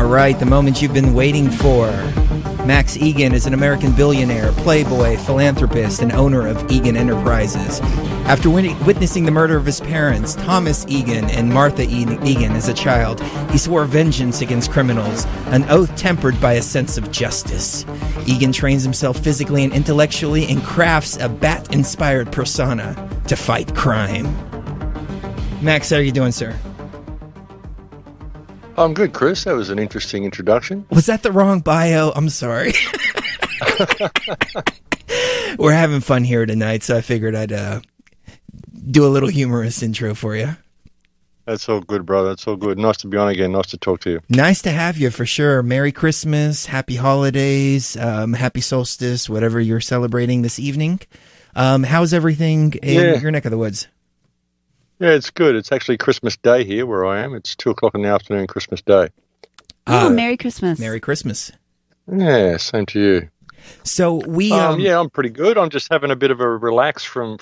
right, the moment you've been waiting for. Max Igan is an American billionaire, playboy, philanthropist, and owner of Igan Enterprises. After witnessing the murder of his parents, Thomas Igan and Martha Igan, as a child, he swore vengeance against criminals, an oath tempered by a sense of justice. Igan trains himself physically and intellectually and crafts a bat-inspired persona to fight crime. Max, how are you doing, sir? I'm good, Chris. That was an interesting introduction. Was that the wrong bio? I'm sorry. We're having fun here tonight, so I figured I'd do a little humorous intro for you. That's all good, brother. That's all good. Nice to be on again. Nice to talk to you. Nice to have you, for sure. Merry Christmas, happy holidays, happy solstice, whatever you're celebrating this evening. How's everything in your neck of the woods? Yeah, it's good. It's actually Christmas Day here where I am. It's 2:00 in the afternoon, Christmas Day. Oh, Merry Christmas. Merry Christmas. Yeah, same to you. So we... yeah, I'm pretty good. I'm just having a bit of a relax from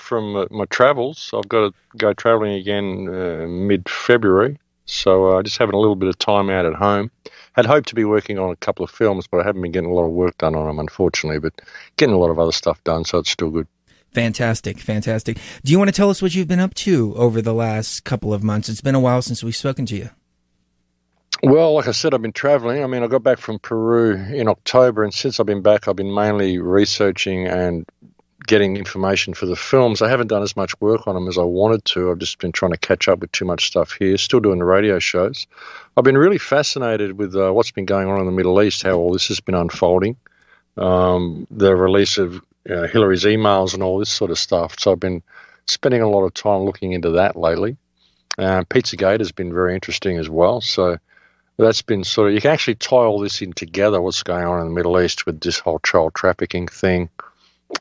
my travels. I've got to go traveling again mid-February, so just having a little bit of time out at home. Had hoped to be working on a couple of films, but I haven't been getting a lot of work done on them, unfortunately, but getting a lot of other stuff done, so it's still good. Fantastic, fantastic. Do you want to tell us what you've been up to over the last couple of months? It's been a while since we've spoken to you. Well, like I said, I've been traveling. I mean, I got back from Peru in October, and since I've been back, I've been mainly researching and getting information for the films. I haven't done as much work on them as I wanted to. I've just been trying to catch up with too much stuff here, still doing the radio shows. I've been really fascinated with what's been going on in the Middle East, how all this has been unfolding, the release of Hillary's emails and all this sort of stuff. So I've been spending a lot of time looking into that lately. Pizzagate has been very interesting as well. So that's been sort of, you can actually tie all this in together, what's going on in the Middle East with this whole child trafficking thing.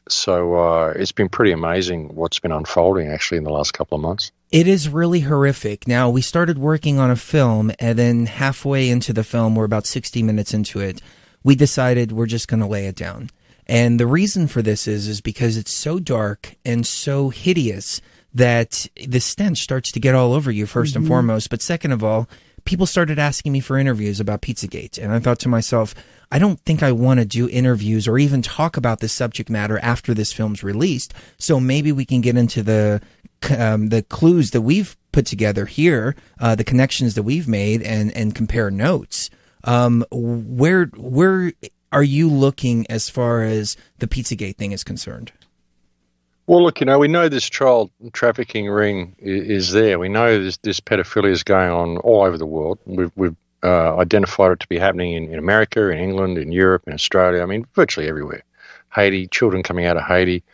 So it's been pretty amazing what's been unfolding actually in the last couple of months. It is really horrific. Now, we started working on a film, and then halfway into the film, we're about 60 minutes into it, we decided we're just going to lay it down. And the reason for this is because it's so dark and so hideous that the stench starts to get all over you, first and foremost. But second of all, people started asking me for interviews about Pizzagate. And I thought to myself, I don't think I want to do interviews or even talk about this subject matter after this film's released. So maybe we can get into the clues that we've put together here, the connections that we've made, and compare notes. Where are you looking as far as the Pizzagate thing is concerned? Well, look, we know this child trafficking ring is there. We know this pedophilia is going on all over the world. We've identified it to be happening in America, in England, in Europe, in Australia. I mean, virtually everywhere. Haiti, children coming out of Haiti.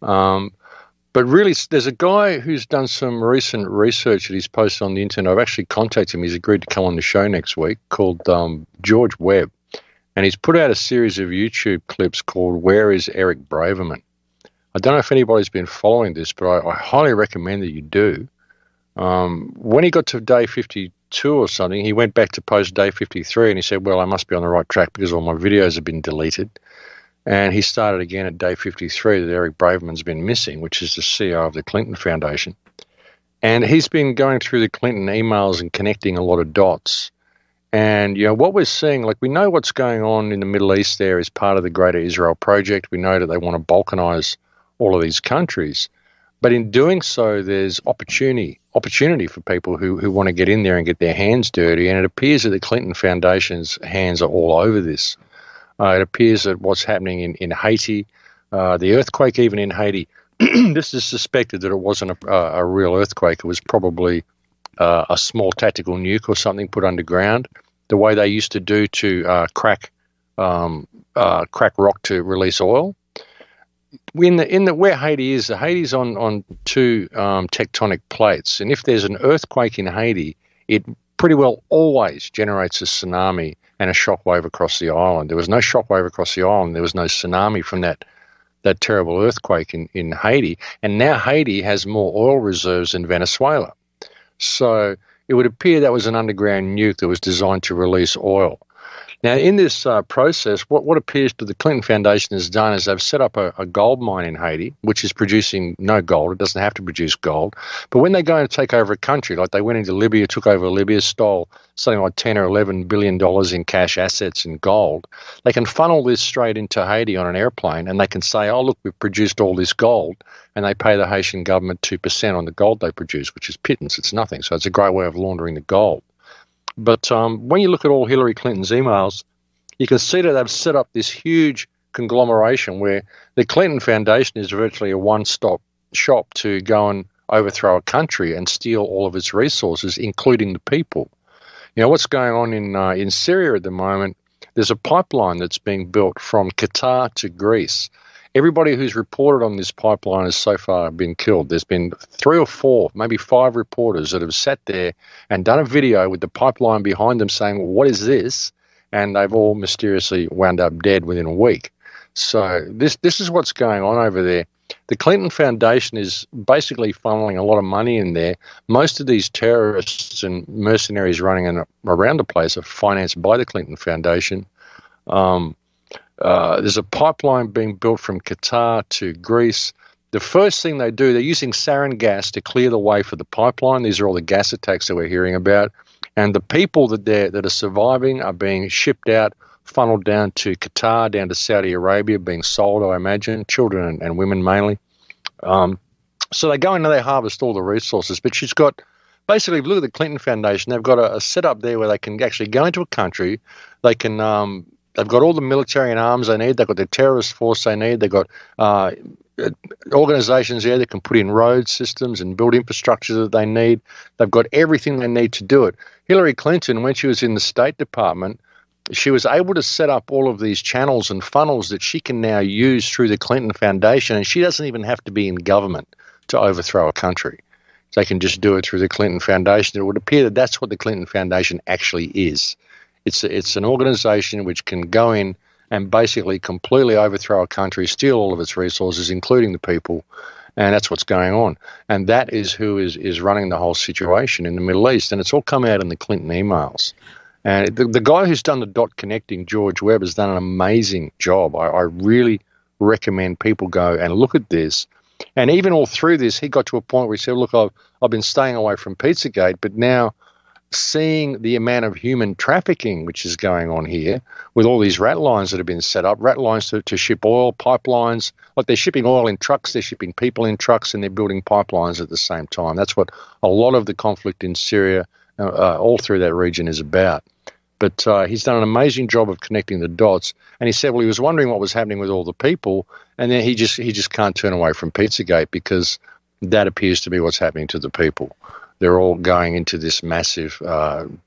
But really, there's a guy who's done some recent research that he's posted on the internet. I've actually contacted him. He's agreed to come on the show next week, called George Webb. And he's put out a series of YouTube clips called Where is Eric Braverman? I don't know if anybody's been following this, but I highly recommend that you do. When he got to day 52 or something, he went back to post day 53 and he said, well, I must be on the right track because all my videos have been deleted. And he started again at day 53 that Eric Braverman's been missing, which is the CEO of the Clinton Foundation. And he's been going through the Clinton emails and connecting a lot of dots. And, what we're seeing, we know what's going on in the Middle East there is part of the Greater Israel Project. We know that they want to balkanize all of these countries. But in doing so, there's opportunity for people who want to get in there and get their hands dirty. And it appears that the Clinton Foundation's hands are all over this. It appears that what's happening in Haiti, the earthquake even in Haiti, this is suspected that it wasn't a real earthquake. It was probably a small tactical nuke or something put underground, the way they used to do to crack rock to release oil. Where Haiti is, Haiti's on two tectonic plates, and if there's an earthquake in Haiti, it pretty well always generates a tsunami and a shockwave across the island. There was no shockwave across the island. There was no tsunami from that terrible earthquake in Haiti, and now Haiti has more oil reserves than Venezuela. So it would appear that was an underground nuke that was designed to release oil. Now, in this process, what appears to the Clinton Foundation has done is they've set up a gold mine in Haiti, which is producing no gold. It doesn't have to produce gold. But when they go and take over a country, like they went into Libya, took over Libya, stole something like $10 or $11 billion in cash assets and gold, they can funnel this straight into Haiti on an airplane, and they can say, oh, look, we've produced all this gold, and they pay the Haitian government 2% on the gold they produce, which is pittance. It's nothing. So it's a great way of laundering the gold. But when you look at all Hillary Clinton's emails, you can see that they've set up this huge conglomeration where the Clinton Foundation is virtually a one-stop shop to go and overthrow a country and steal all of its resources, including the people. You know, what's going on in Syria at the moment, there's a pipeline that's being built from Qatar to Greece. Everybody who's reported on this pipeline has so far been killed. There's been 3 or 4, maybe 5 reporters that have sat there and done a video with the pipeline behind them saying, well, what is this? And they've all mysteriously wound up dead within a week. So this is what's going on over there. The Clinton Foundation is basically funneling a lot of money in there. Most of these terrorists and mercenaries running around the place are financed by the Clinton Foundation. There's a pipeline being built from Qatar to Greece. The first thing they do, they're using sarin gas to clear the way for the pipeline. These are all the gas attacks that we're hearing about. And the people that are surviving are being shipped out, funneled down to Qatar, down to Saudi Arabia, being sold, I imagine, children and women mainly. So they go in and they harvest all the resources. But she's got, basically, if you look at the Clinton Foundation, they've got a setup there where they can actually go into a country. They can, they've got all the military and arms they need. They've got the terrorist force they need. They've got organizations there that can put in road systems and build infrastructure that they need. They've got everything they need to do it. Hillary Clinton, when she was in the State Department, she was able to set up all of these channels and funnels that she can now use through the Clinton Foundation, and she doesn't even have to be in government to overthrow a country. They can just do it through the Clinton Foundation. It would appear that that's what the Clinton Foundation actually is. It's an organization which can go in and basically completely overthrow a country, steal all of its resources, including the people, and that's what's going on. And that is who is running the whole situation in the Middle East, and it's all come out in the Clinton emails. And the guy who's done the dot connecting, George Webb, has done an amazing job. I really recommend people go and look at this. And even all through this, he got to a point where he said, look, I've been staying away from Pizzagate, but now seeing the amount of human trafficking which is going on here with all these rat lines that have been set up, rat lines to ship oil, pipelines, like they're shipping oil in trucks, they're shipping people in trucks, and they're building pipelines at the same time. That's what a lot of the conflict in Syria, all through that region, is about. But he's done an amazing job of connecting the dots. And he said, well, he was wondering what was happening with all the people, and then he just can't turn away from Pizzagate because that appears to be what's happening to the people. They're all going into this massive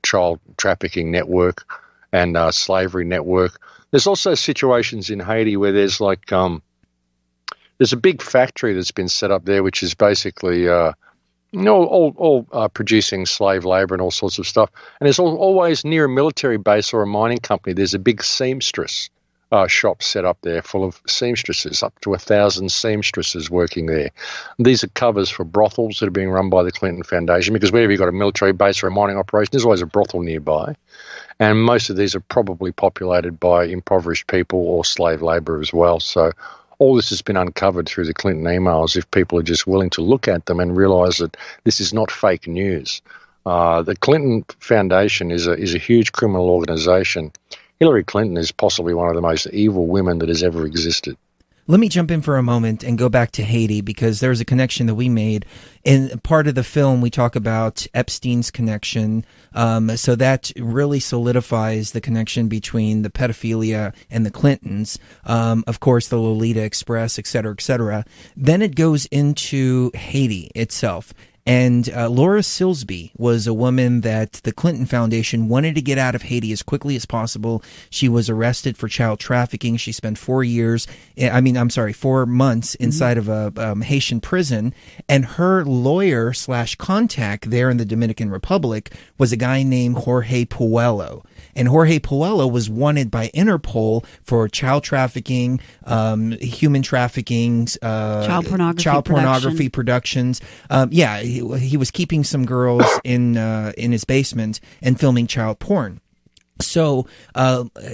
child trafficking network and slavery network. There's also situations in Haiti where there's like there's a big factory that's been set up there, which is basically all producing slave labor and all sorts of stuff. And there's always near a military base or a mining company, there's a big seamstress shop set up there full of seamstresses, up to 1,000 seamstresses working there. And these are covers for brothels that are being run by the Clinton Foundation, because wherever you've got a military base or a mining operation, there's always a brothel nearby. And most of these are probably populated by impoverished people or slave labor as well. So all this has been uncovered through the Clinton emails if people are just willing to look at them and realize that this is not fake news. The Clinton Foundation is a huge criminal organization. Hillary Clinton is possibly one of the most evil women that has ever existed. Let me jump in for a moment and go back to Haiti, because there's a connection that we made. In part of the film, we talk about Epstein's connection. So that really solidifies the connection between the pedophilia and the Clintons. Of course, the Lolita Express, et cetera, et cetera. Then it goes into Haiti itself. And Laura Silsby was a woman that the Clinton Foundation wanted to get out of Haiti as quickly as possible. She was arrested for child trafficking. She spent 4 months inside of a Haitian prison. And her lawyer / contact there in the Dominican Republic was a guy named Jorge Puello. And Jorge Puello was wanted by Interpol for child trafficking, human trafficking, child pornography productions. He was keeping some girls in his basement and filming child porn. So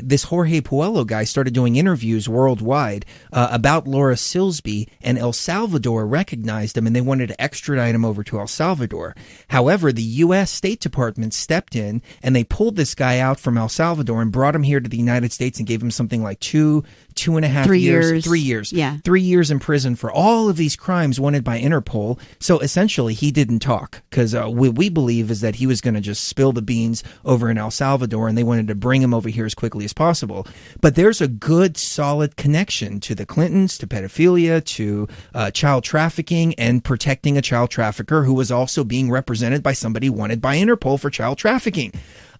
this Jorge Puello guy started doing interviews worldwide about Laura Silsby, and El Salvador recognized him, and they wanted to extradite him over to El Salvador. However, the U.S. State Department stepped in, and they pulled this guy out from El Salvador and brought him here to the United States and gave him something like 2.5 years. 3 years. Yeah. 3 years in prison for all of these crimes wanted by Interpol. So essentially, he didn't talk, because what we believe is that he was going to just spill the beans over in El Salvador, and they wanted to bring him over here as quickly as possible. But there's a good, solid connection to the Clintons, to pedophilia, to child trafficking, and protecting a child trafficker who was also being represented by somebody wanted by Interpol for child trafficking.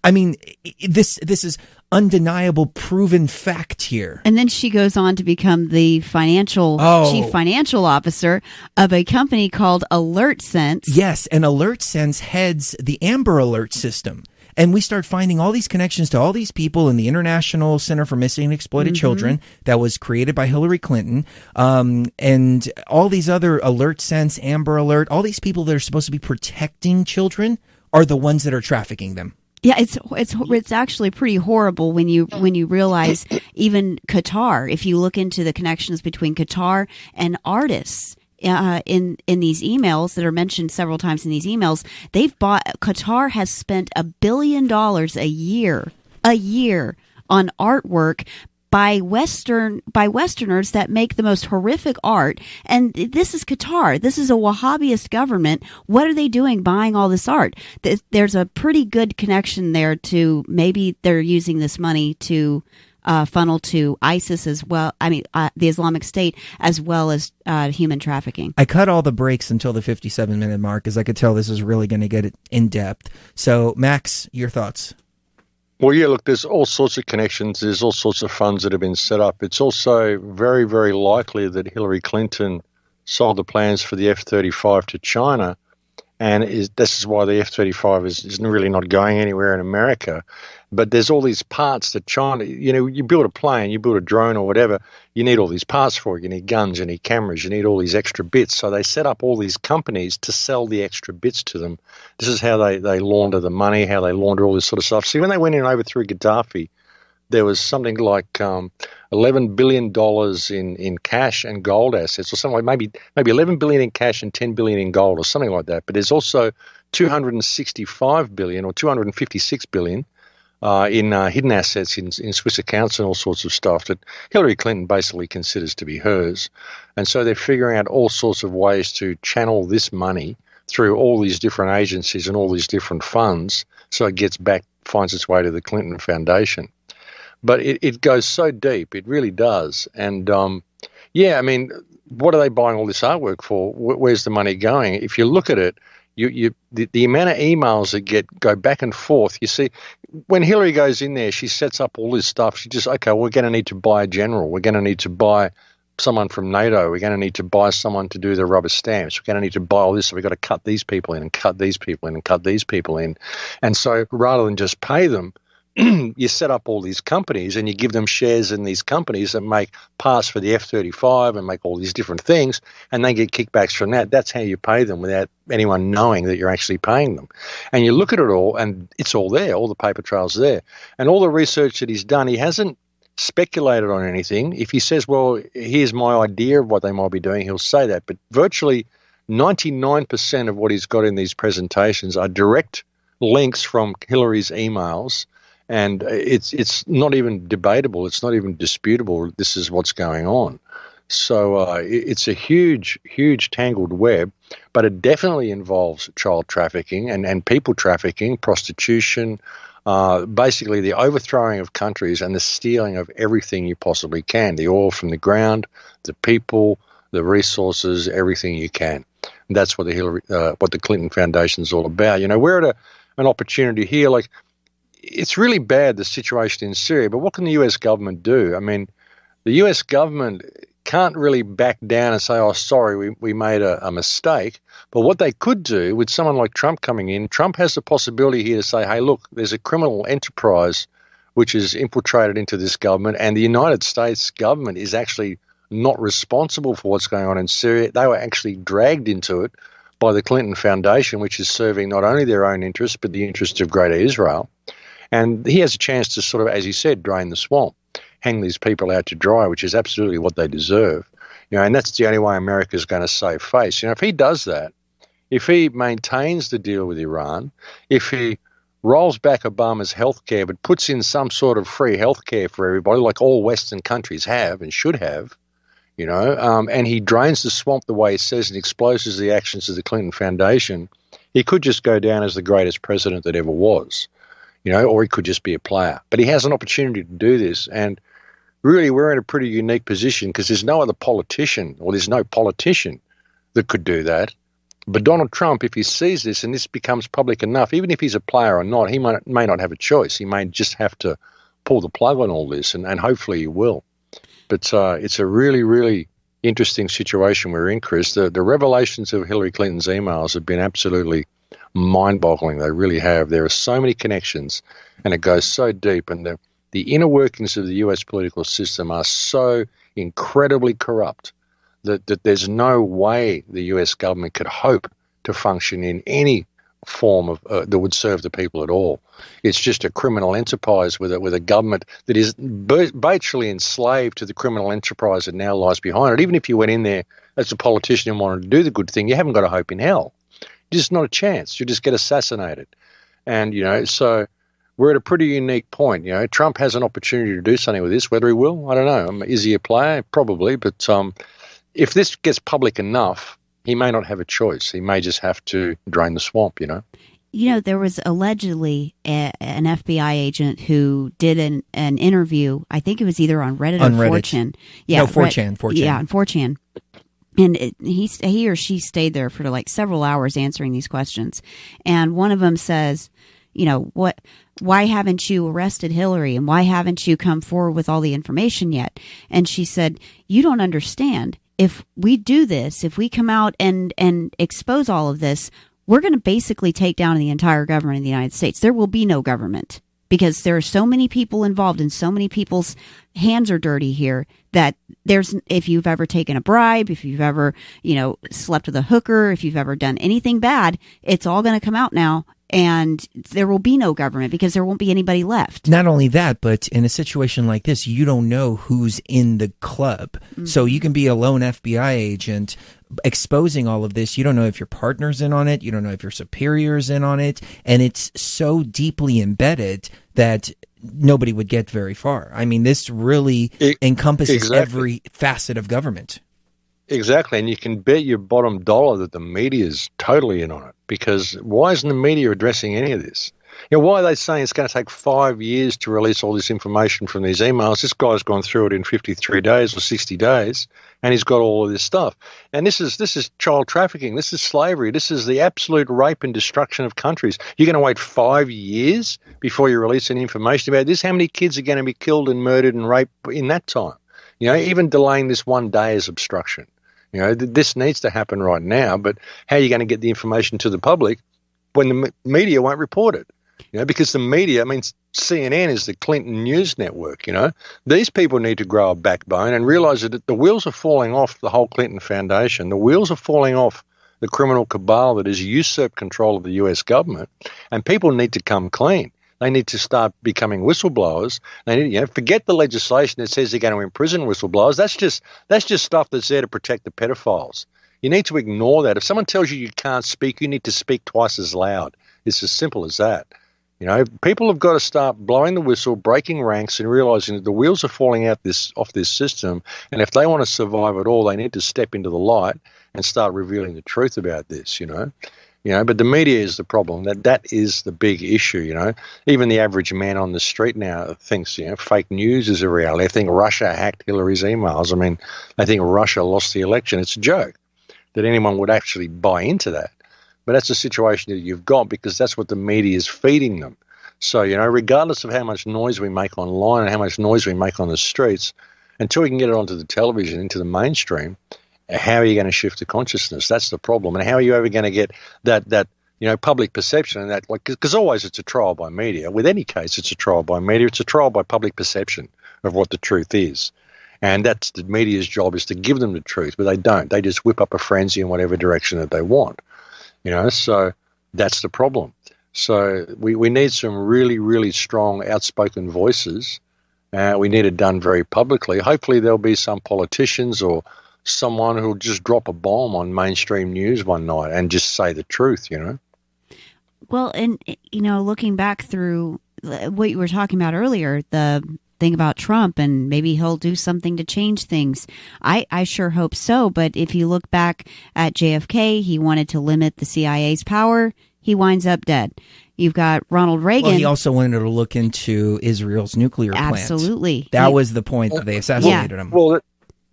I mean, this is undeniable, proven fact here. And then she goes on to become the chief financial officer of a company called AlertSense. Yes, and AlertSense heads the Amber Alert system. And we start finding all these connections to all these people in the International Center for Missing and Exploited Children that was created by Hillary Clinton, and all these other AlertSense, Amber Alert, all these people that are supposed to be protecting children are the ones that are trafficking them. Yeah, it's actually pretty horrible when you realize even Qatar. If you look into the connections between Qatar and artists in these emails that are mentioned several times in these emails, Qatar has spent $1 billion a year on artwork by Westerners that make the most horrific art. And this is Qatar. This is a Wahhabist government. What are they doing buying all this art? There's a pretty good connection there to maybe they're using this money to funnel to ISIS as well. I mean, the Islamic State, as well as human trafficking. I cut all the breaks until the 57-minute mark, because I could tell this is really going to get it in depth. So, Max, your thoughts? Well, yeah, look, there's all sorts of connections. There's all sorts of funds that have been set up. It's also very, very likely that Hillary Clinton sold the plans for the F-35 to China, and this is why the F-35 is really not going anywhere in America. But there's all these parts that China, you build a plane, you build a drone or whatever, you need all these parts for it. You need guns, you need cameras, you need all these extra bits. So they set up all these companies to sell the extra bits to them. This is how they launder the money, how they launder all this sort of stuff. See, when they went in and overthrew Gaddafi, there was something like $11 billion in cash and gold assets, or something like maybe $11 billion in cash and $10 billion in gold, or something like that. But there's also $265 billion or $256 billion in hidden assets in Swiss accounts and all sorts of stuff that Hillary Clinton basically considers to be hers. And so they're figuring out all sorts of ways to channel this money through all these different agencies and all these different funds, so it finds its way to the Clinton Foundation. But it goes so deep, it really does. And I mean, what are they buying all this artwork for? Where's the money going? If you look at it, the amount of emails that go back and forth. You see, when Hillary goes in there, she sets up all this stuff. She just, okay, we're going to need to buy a general. We're going to need to buy someone from NATO. We're going to need to buy someone to do the rubber stamps. We're going to need to buy all this. So we've got to cut these people in and cut these people in and cut these people in. And so rather than just pay them, you set up all these companies and you give them shares in these companies that make parts for the F-35 and make all these different things, and they get kickbacks from that. That's how you pay them without anyone knowing that you're actually paying them. And you look at it all, and it's all there. All the paper trails are there. And all the research that he's done, he hasn't speculated on anything. If he says, well, here's my idea of what they might be doing, he'll say that. But virtually 99% of what he's got in these presentations are direct links from Hillary's emails. And it's not even debatable. It's not even disputable. This is what's going on. So it's a huge, huge tangled web, but it definitely involves child trafficking and people trafficking, prostitution, basically the overthrowing of countries and the stealing of everything you possibly can, the oil from the ground, the people, the resources, everything you can. And that's what the Clinton Foundation is all about. We're at an opportunity here, like, it's really bad, the situation in Syria, but what can the US government do? I mean, the US government can't really back down and say, oh, sorry, we made a mistake. But what they could do with someone like Trump coming in, Trump has the possibility here to say, hey, look, there's a criminal enterprise which is infiltrated into this government, and the United States government is actually not responsible for what's going on in Syria. They were actually dragged into it by the Clinton Foundation, which is serving not only their own interests, but the interests of Greater Israel. And he has a chance to sort of, as he said, drain the swamp, hang these people out to dry, which is absolutely what they deserve. And that's the only way America's going to save face. If he does that, if he maintains the deal with Iran, if he rolls back Obama's health care but puts in some sort of free health care for everybody, like all Western countries have and should have, and he drains the swamp the way he says and exposes the actions of the Clinton Foundation, he could just go down as the greatest president that ever was, or he could just be a player. But he has an opportunity to do this, and really we're in a pretty unique position because there's no other politician, or there's no politician that could do that. But Donald Trump, if he sees this and this becomes public enough, even if he's a player or not, he may not have a choice. He may just have to pull the plug on all this, and hopefully he will. But it's a really, really interesting situation we're in, Chris. The revelations of Hillary Clinton's emails have been absolutely mind-boggling. They really have. There are so many connections, and it goes so deep, and the inner workings of the US political system are so incredibly corrupt that there's no way the US government could hope to function in any form of that would serve the people at all. It's just a criminal enterprise with a government that is virtually enslaved to the criminal enterprise that now lies behind it. Even if you went in there as a politician and wanted to do the good thing, you haven't got a hope in hell. Just not a chance. You just get assassinated. And, so we're at a pretty unique point. Trump has an opportunity to do something with this. Whether he will, I don't know. Is he a player? Probably. But if this gets public enough, he may not have a choice. He may just have to drain the swamp, There was allegedly an FBI agent who did an interview. I think it was either on Reddit or 4chan. Yeah, no, 4chan. 4chan. Yeah, on 4chan. And he or she stayed there for like several hours answering these questions. And one of them says, why haven't you arrested Hillary? And why haven't you come forward with all the information yet? And she said, you don't understand. If we do this, if we come out and expose all of this, we're going to basically take down the entire government of the United States. There will be no government because there are so many people involved and so many people's hands are dirty here that if you've ever taken a bribe, if you've ever, slept with a hooker, if you've ever done anything bad, it's all going to come out now. And there will be no government because there won't be anybody left. Not only that, but in a situation like this, you don't know who's in the club. Mm-hmm. So you can be a lone FBI agent exposing all of this. You don't know if your partner's in on it. You don't know if your superior's in on it. And it's so deeply embedded that nobody would get very far. I mean, this really encompasses every facet of government. Exactly, and you can bet your bottom dollar that the media is totally in on it, because why isn't the media addressing any of this? Why are they saying it's going to take 5 years to release all this information from these emails? This guy's gone through it in 53 days or 60 days, and he's got all of this stuff. And this is child trafficking. This is slavery. This is the absolute rape and destruction of countries. You're going to wait 5 years before you release any information about this? How many kids are going to be killed and murdered and raped in that time? Even delaying this 1 day is obstruction. This needs to happen right now, but how are you going to get the information to the public when the media won't report it? Because the media, CNN is the Clinton News Network, These people need to grow a backbone and realize that the wheels are falling off the whole Clinton Foundation. The wheels are falling off the criminal cabal that has usurped control of the US government, and people need to come clean. They need to start becoming whistleblowers. They need, forget the legislation that says they're going to imprison whistleblowers. That's just stuff that's there to protect the pedophiles. You need to ignore that. If someone tells you can't speak, you need to speak twice as loud. It's as simple as that. People have got to start blowing the whistle, breaking ranks, and realizing that the wheels are falling off this system. And if they want to survive at all, they need to step into the light and start revealing the truth about this. But the media is the problem. That is the big issue, Even the average man on the street now thinks, fake news is a reality. They think Russia hacked Hillary's emails. They think Russia lost the election. It's a joke that anyone would actually buy into that. But that's the situation that you've got because that's what the media is feeding them. So, regardless of how much noise we make online and how much noise we make on the streets, until we can get it onto the television, into the mainstream, how are you going to shift the consciousness? That's the problem. And how are you ever going to get that public perception and that, because always it's a trial by media. With any case, it's a trial by media. It's a trial by public perception of what the truth is. And that's the media's job, is to give them the truth, but they don't. They just whip up a frenzy in whatever direction that they want. So that's the problem. So we need some really, really strong, outspoken voices. We need it done very publicly. Hopefully there'll be some politicians or someone who'll just drop a bomb on mainstream news one night and just say the truth, you know? Well, and, looking back through what you were talking about earlier, the thing about Trump, and maybe he'll do something to change things. I sure hope so. But if you look back at JFK, he wanted to limit the CIA's power. He winds up dead. You've got Ronald Reagan. Well, he also wanted to look into Israel's nuclear plant. Absolutely. That was the point that they assassinated him. Well,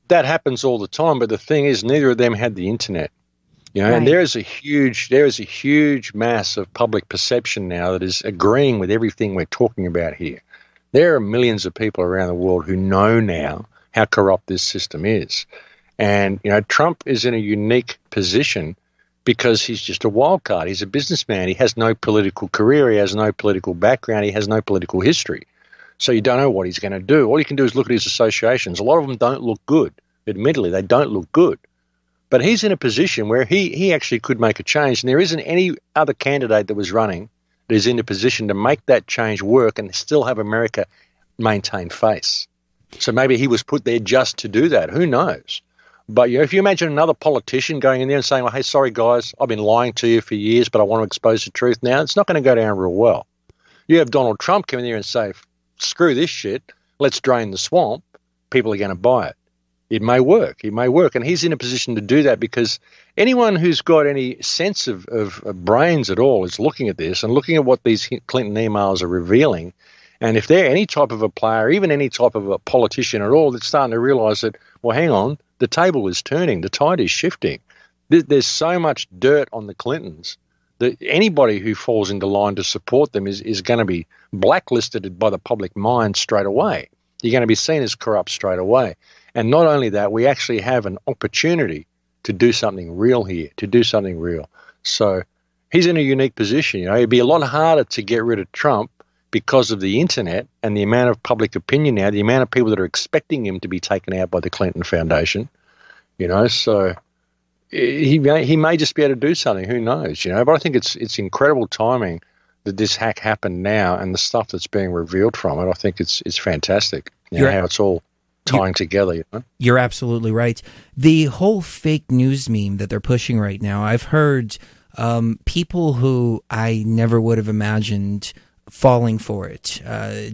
that happens all the time. But the thing is, neither of them had the internet. You know, Right. and there is a huge mass of public perception now that is agreeing with everything we're talking about here. There are millions of people around the world who know now how corrupt this system is. And, Trump is in a unique position because he's just a wild card. He's a businessman. He has no political career. He has no political background. He has no political history. So you don't know what he's going to do. All you can do is look at his associations. A lot of them don't look good. Admittedly, they don't look good. But he's in a position where he actually could make a change, and there isn't any other candidate that was running that is in a position to make that change work and still have America maintain face. So maybe he was put there just to do that. Who knows? But if you imagine another politician going in there and saying, well, hey, sorry, guys, I've been lying to you for years, but I want to expose the truth now, it's not going to go down real well. You have Donald Trump come in there and say, screw this shit, let's drain the swamp, people are going to buy it. It may work. And he's in a position to do that because anyone who's got any sense of brains at all is looking at this and looking at what these Clinton emails are revealing. And if they're any type of a player, even any type of a politician at all, that's starting to realize that, well, hang on, the table is turning, the tide is shifting. There's so much dirt on the Clintons that anybody who falls into line to support them is going to be blacklisted by the public mind straight away. You're going to be seen as corrupt straight away. And not only that, we actually have an opportunity to do something real here, to do something real. So he's in a unique position. It'd be a lot harder to get rid of Trump because of the internet and the amount of public opinion now, the amount of people that are expecting him to be taken out by the Clinton Foundation. So he may just be able to do something. Who knows? But I think it's incredible timing that this hack happened now, and the stuff that's being revealed from it. I think it's fantastic. How it's all tying together. You're absolutely right. The whole fake news meme that they're pushing right now, I've heard people who I never would have imagined falling for it,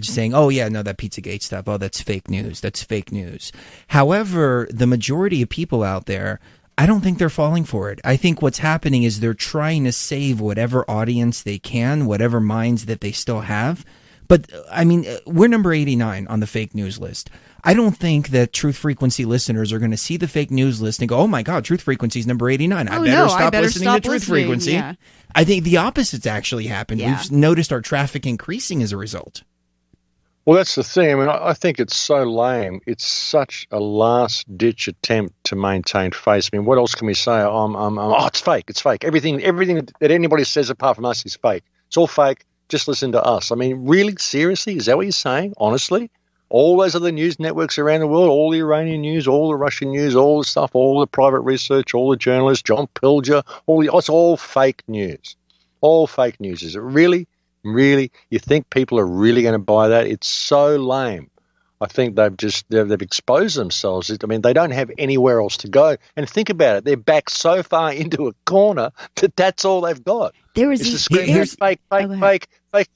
saying, oh, yeah, no, that Pizzagate stuff, oh, that's fake news. That's fake news. However, the majority of people out there, I don't think they're falling for it. I think what's happening is they're trying to save whatever audience they can, whatever minds that they still have. But, I mean, we're number 89 on the fake news list. I don't think that Truth Frequency listeners are going to see the fake news list and go, oh, my God, Truth Frequency is number 89. I better stop listening to Truth Frequency. Yeah. I think the opposite's actually happened. Yeah. We've noticed our traffic increasing as a result. Well, that's the thing. I mean, I think it's so lame. It's such a last-ditch attempt to maintain face. I mean, what else can we say? Oh, it's fake. It's fake. Everything that anybody says apart from us is fake. It's all fake. Just listen to us. I mean, really? Seriously? Is that what you're saying? Honestly? All those other news networks around the world, all the Iranian news, all the Russian news, all the stuff, all the private research, all the journalists, John Pilger, it's all fake news. All fake news. Is it really? Really? You think people are really going to buy that? It's so lame. I think they've exposed themselves. I mean, they don't have anywhere else to go. And think about it. They're backed so far into a corner that that's all they've got. It's the screen. Here's fake.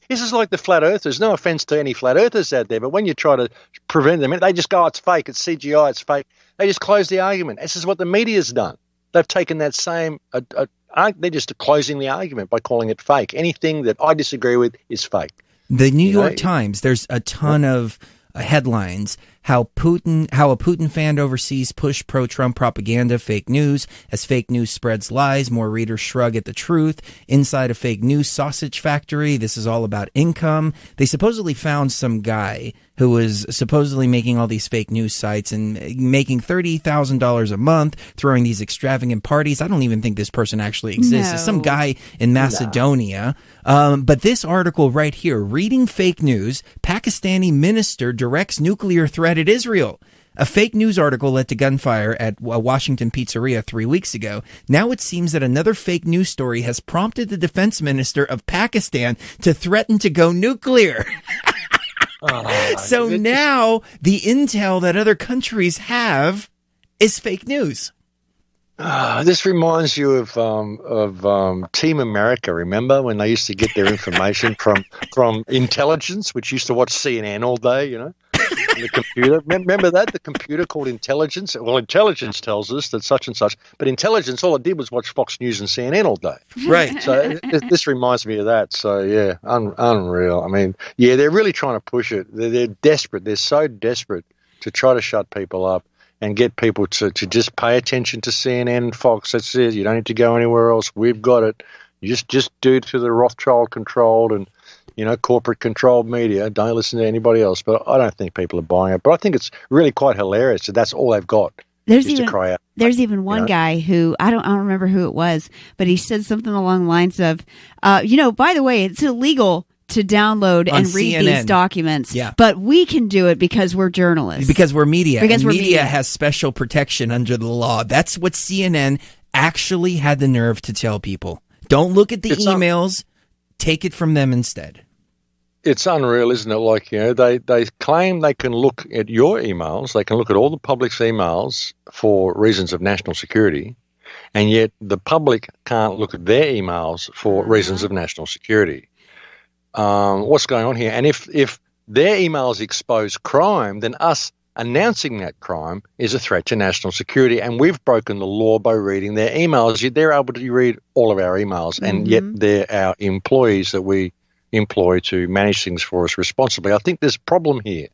This is like the flat earthers. No offense to any flat earthers out there, but when you try to prevent them, they just go, it's fake, it's CGI, it's fake. They just close the argument. This is what the media's done. They've taken that same, they're just closing the argument by calling it fake. Anything that I disagree with is fake. The New York Times, there's a ton of headlines, how a Putin fan overseas push pro-Trump propaganda, fake news. As fake news spreads lies, more readers shrug at the truth. Inside a fake news sausage factory, this is all about income. They supposedly found some guy who was supposedly making all these fake news sites and making $30,000 a month, throwing these extravagant parties. I don't even think this person actually exists. No. It's some guy in Macedonia. But this article right here, reading fake news, Pakistani minister directs nuclear threat at Israel. A fake news article led to gunfire at a Washington pizzeria 3 weeks ago. Now it seems that another fake news story has prompted the defense minister of Pakistan to threaten to go nuclear. So now the intel that other countries have is fake news. This reminds you of Team America. Remember when they used to get their information from intelligence, which used to watch CNN all day, you know, on the computer. Remember that? The computer called intelligence? Well, intelligence tells us that such and such, but intelligence, all it did was watch Fox News and CNN all day. Right. So this reminds me of that. So, yeah, unreal. I mean, yeah, they're really trying to push it. They're desperate. They're so desperate to try to shut people up and get people to just pay attention to CNN and Fox. That's it. You don't need to go anywhere else. We've got it. You just due to the Rothschild-controlled and, you know, corporate-controlled media. Don't listen to anybody else. But I don't think people are buying it. But I think it's really quite hilarious that that's all they've got. There's to cry out. There's even one guy who, I don't remember who it was, but he said something along the lines of, by the way, it's illegal to download and read CNN. These documents, yeah. But we can do it because we're journalists. Because we're media. Because we're media media. has special protection under the law. That's what CNN actually had the nerve to tell people. Don't look at the emails. Take it from them instead. It's unreal, isn't it? Like, you know, they claim they can look at your emails. They can look at all the public's emails for reasons of national security. And yet the public can't look at their emails for reasons of national security. What's going on here? And if their emails expose crime, then us announcing that crime is a threat to national security. And we've broken the law by reading their emails. Yet they're able to read all of our emails, and yet they're our employees that we employ to manage things for us responsibly. I think there's a problem here.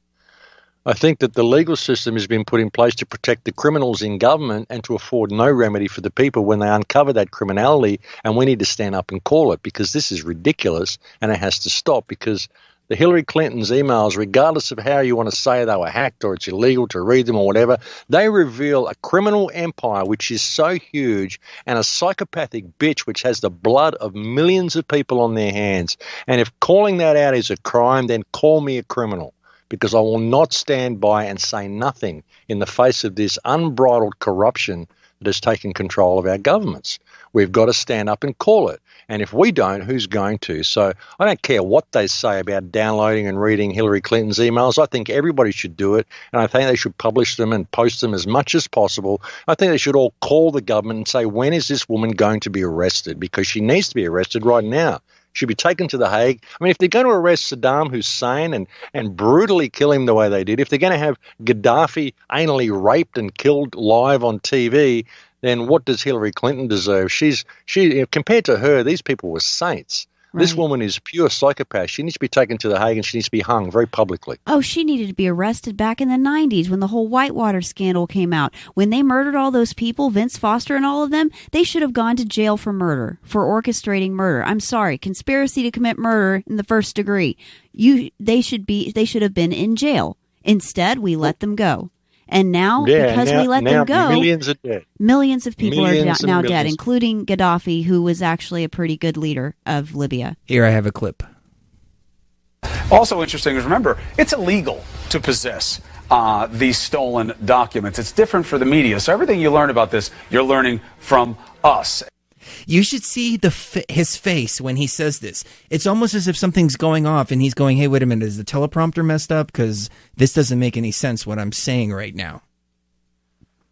I think that the legal system has been put in place to protect the criminals in government and to afford no remedy for the people when they uncover that criminality, and we need to stand up and call it, because this is ridiculous and it has to stop. Because the Hillary Clinton's emails, regardless of how you want to say they were hacked or it's illegal to read them or whatever, they reveal a criminal empire which is so huge, and a psychopathic bitch which has the blood of millions of people on their hands. And if calling that out is a crime, then call me a criminal, because I will not stand by and say nothing in the face of this unbridled corruption that has taken control of our governments. We've got to stand up and call it. And if we don't, who's going to? So I don't care what they say about downloading and reading Hillary Clinton's emails. I think everybody should do it, and I think they should publish them and post them as much as possible. I think they should all call the government and say, when is this woman going to be arrested? Because she needs to be arrested right now. Should be taken to The Hague. I mean, if they're going to arrest Saddam Hussein and brutally kill him the way they did, if they're going to have Gaddafi anally raped and killed live on TV, then what does Hillary Clinton deserve? She compared to her, these people were saints. Right. This woman is pure psychopath. She needs to be taken to The Hague and she needs to be hung very publicly. Oh, she needed to be arrested back in the 90s when the whole Whitewater scandal came out. When they murdered all those people, Vince Foster and all of them, they should have gone to jail for murder, for orchestrating murder. I'm sorry, conspiracy to commit murder in the first degree. They should have been in jail. Instead, we let them go. And now, because we let them go, millions are dead. Millions of people are now dead, including Gaddafi, who was actually a pretty good leader of Libya. Here I have a clip. Also interesting is, remember, it's illegal to possess these stolen documents. It's different for the media. So everything you learn about this, you're learning from us. You should see his face when he says this. It's almost as if something's going off and he's going, hey, wait a minute, is the teleprompter messed up? Because this doesn't make any sense what I'm saying right now.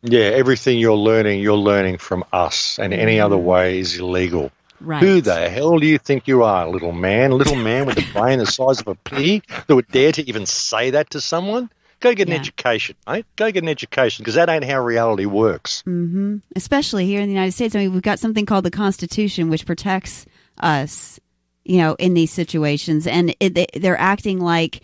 Yeah, everything you're learning from us, and any other way is illegal. Right. Who the hell do you think you are, little man with a brain the size of a pea that would dare to even say that to someone? Go get an education, mate. Go get an education, because that ain't how reality works. Mm-hmm. Especially here in the United States. I mean, we've got something called the Constitution, which protects us, in these situations. And they're acting like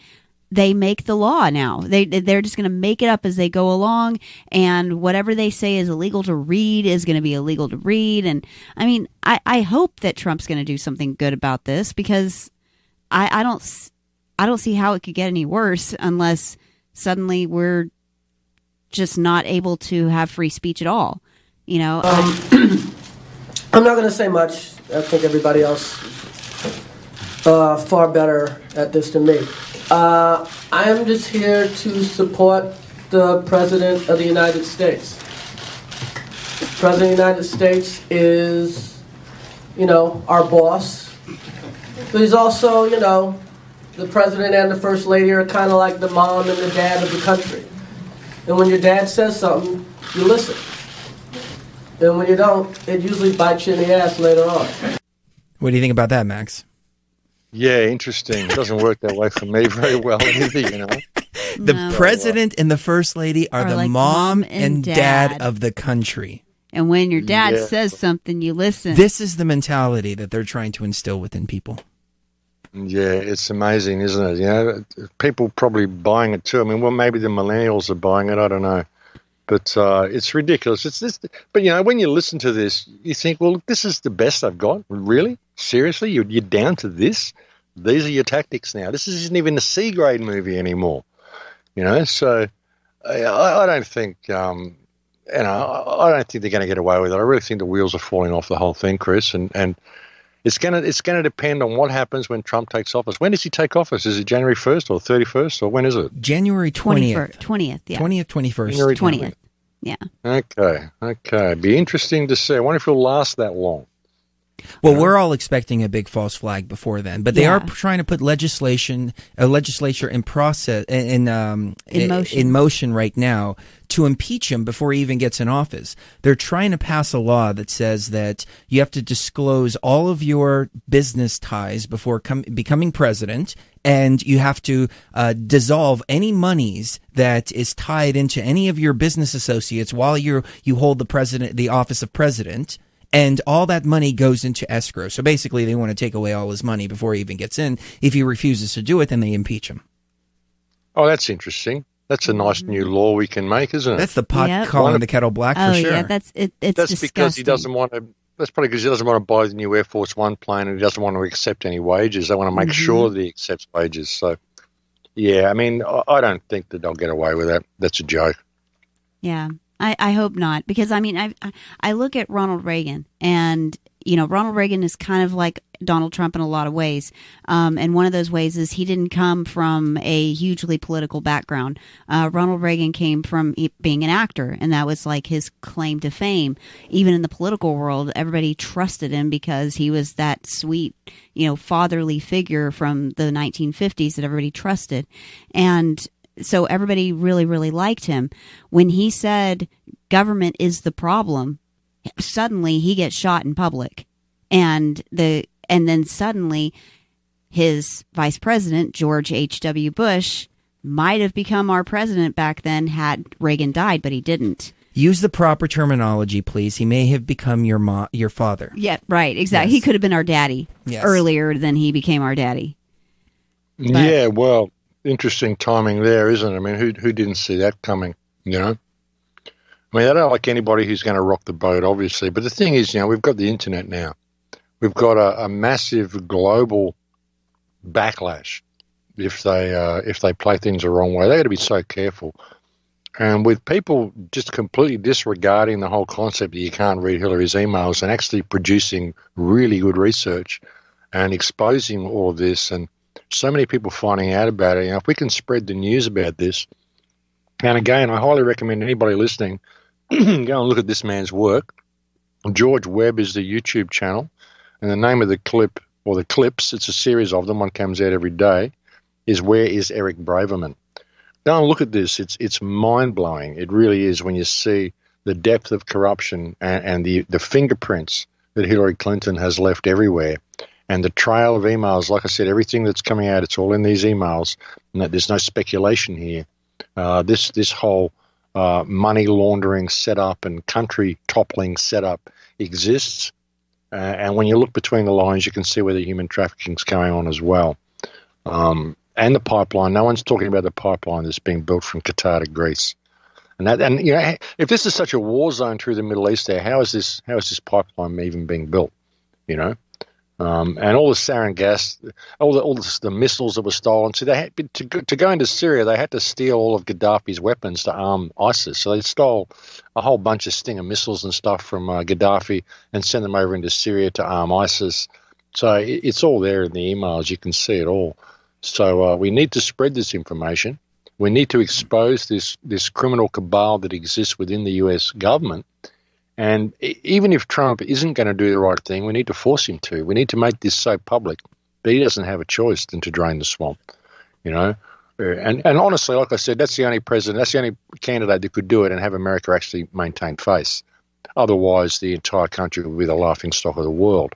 they make the law now. They're just going to make it up as they go along. And whatever they say is illegal to read is going to be illegal to read. And, I mean, I hope that Trump's going to do something good about this, because I don't see how it could get any worse unless suddenly we're just not able to have free speech at all, I'm not going to say much. I think everybody else far better at this than me. I am just here to support the President of the United States. The President of the United States is, our boss. But he's also, the President and the First Lady are kind of like the mom and the dad of the country. And when your dad says something, you listen. And when you don't, it usually bites you in the ass later on. What do you think about that, Max? Yeah, interesting. It doesn't work that way for me very well either, The President and the First Lady are the like mom and dad of the country. And when your dad says something, you listen. This is the mentality that they're trying to instill within people. Yeah, it's amazing, isn't it? People probably buying it too. I mean, well, maybe the millennials are buying it. I don't know. But it's ridiculous. It's this. But, when you listen to this, you think, well, this is the best I've got. Really? Seriously? You're down to this? These are your tactics now. This isn't even a C-grade movie anymore. So I don't think, I don't think they're going to get away with it. I really think the wheels are falling off the whole thing, Chris. And it's going to depend on what happens when Trump takes office. When does he take office? Is it January 1st or 31st, or when is it? January 20th. 20th, yeah. 20th, 21st. January 20th, yeah. Okay. Be interesting to see. I wonder if he'll last that long. Well, we're all expecting a big false flag before then, but they are trying to put a legislature in motion right now to impeach him before he even gets in office. They're trying to pass a law that says that you have to disclose all of your business ties before becoming president, and you have to dissolve any monies that is tied into any of your business associates while you hold the office of president. And all that money goes into escrow. So basically, they want to take away all his money before he even gets in. If he refuses to do it, then they impeach him. Oh, that's interesting. That's a nice new law we can make, isn't it? That's the pot calling the kettle black for sure. Yeah, it's that's disgusting. Because he doesn't want to. That's probably because he doesn't want to buy the new Air Force One plane, and he doesn't want to accept any wages. They want to make sure that he accepts wages. So, yeah, I mean, I don't think that they'll get away with that. That's a joke. Yeah. I hope not, because I look at Ronald Reagan, and Ronald Reagan is kind of like Donald Trump in a lot of ways, and one of those ways is he didn't come from a hugely political background. Ronald Reagan came from being an actor, and that was like his claim to fame. Even in the political world, everybody trusted him because he was that sweet, fatherly figure from the 1950s that everybody trusted, and so everybody really, really liked him. When he said government is the problem, suddenly he gets shot in public. And then suddenly his vice president, George H.W. Bush, might have become our president back then had Reagan died, but he didn't. Use the proper terminology, please. He may have become your father. Yeah, right, exactly. Yes. He could have been our daddy earlier than he became our daddy. But, well, interesting timing there, isn't it? I mean, who didn't see that coming, I mean, I don't like anybody who's going to rock the boat, obviously. But the thing is, we've got the internet now. We've got a massive global backlash if they play things the wrong way. They got to be so careful. And with people just completely disregarding the whole concept that you can't read Hillary's emails and actually producing really good research and exposing all of this, and so many people finding out about it. If we can spread the news about this, and again, I highly recommend anybody listening go and look at this man's work. George Webb is the YouTube channel, and the name of the clip, or the clips, it's a series of them, one comes out every day, is Where is Eric Braverman? Go and look at this. It's mind-blowing. It really is, when you see the depth of corruption and the fingerprints that Hillary Clinton has left everywhere. And the trail of emails, like I said, everything that's coming out, it's all in these emails. And that there's no speculation here. This whole money laundering setup and country toppling setup exists. And when you look between the lines, you can see where the human trafficking is going on as well. And the pipeline. No one's talking about the pipeline that's being built from Qatar to Greece. And if this is such a war zone through the Middle East there, how is this pipeline even being built? And all the sarin gas, all the missiles that were stolen. So they had to go into Syria. They had to steal all of Gaddafi's weapons to arm ISIS. So they stole a whole bunch of Stinger missiles and stuff from Gaddafi and sent them over into Syria to arm ISIS. So it's all there in the emails. You can see it all. So we need to spread this information. We need to expose this criminal cabal that exists within the US government. And even if Trump isn't going to do the right thing, we need to force him to. We need to make this so public that he doesn't have a choice than to drain the swamp, you know. And honestly, like I said, that's the only candidate that could do it and have America actually maintain face. Otherwise, the entire country would be the laughingstock of the world.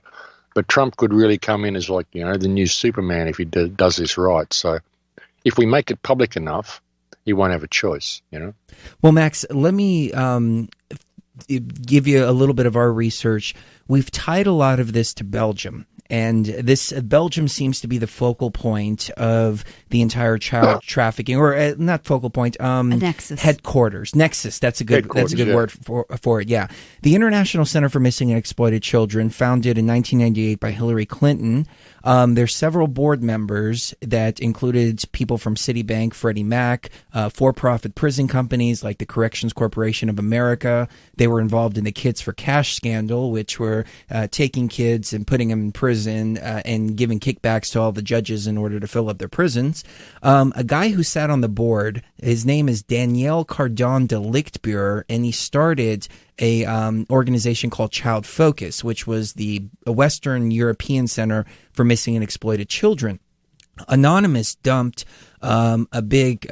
But Trump could really come in as like, you know, the new Superman if he does this right. So if we make it public enough, he won't have a choice, you know. Well, Max, let me give you a little bit of our research. We've tied a lot of this to Belgium. And this Belgium seems to be the focal point of the entire child trafficking, or not focal point, nexus. Headquarters. Nexus. That's a good word for it. Yeah. The International Center for Missing and Exploited Children, founded in 1998 by Hillary Clinton. There's several board members that included people from Citibank, Freddie Mac, for-profit prison companies like the Corrections Corporation of America. They were involved in the Kids for Cash scandal, which were taking kids and putting them in prison and giving kickbacks to all the judges in order to fill up their prisons. A guy who sat on the board, his name is Daniel Cardon de Lichtbuer, and he started a organization called Child Focus, which was a Western European Center for Missing and Exploited Children. Anonymous dumped a big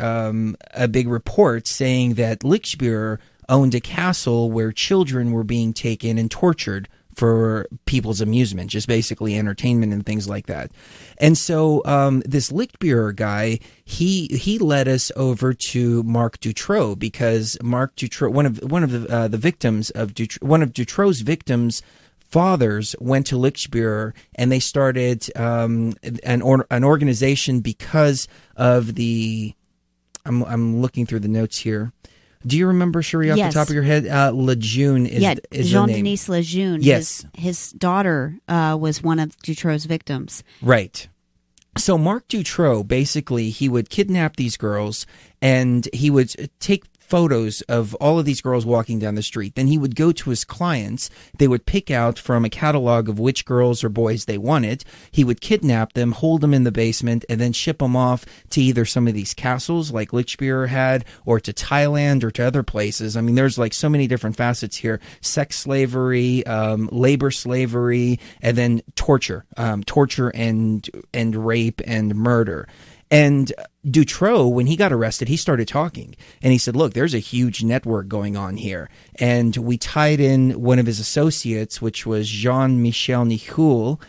report saying that Lichtbuer owned a castle where children were being taken and tortured for people's amusement, just basically entertainment and things like that. And so this Lichtbuer guy, he led us over to Marc Dutroux, because Marc Dutroux, one of the victims of one of Dutrox's victims' fathers went to Lichtbuer, and they started an organization because of the. I'm looking through the notes here. Do you remember, Sheree, off the top of your head? Lejeune is the name. Jean-Denis Lejeune. Yes. His daughter was one of Dutrox's victims. Right. So Marc Dutroux, basically, he would kidnap these girls, and he would take photos of all of these girls walking down the street. Then he would go to his clients. They would pick out from a catalog of which girls or boys they wanted. He would kidnap them, hold them in the basement, and then ship them off to either some of these castles like Lichtbuer had, or to Thailand, or to other places. I mean, there's like so many different facets here. Sex slavery, labor slavery, and then torture and rape and murder. And Dutroux, when he got arrested, he started talking, and he said, look, there's a huge network going on here. And we tied in one of his associates, which was Jean-Michel Nicoul,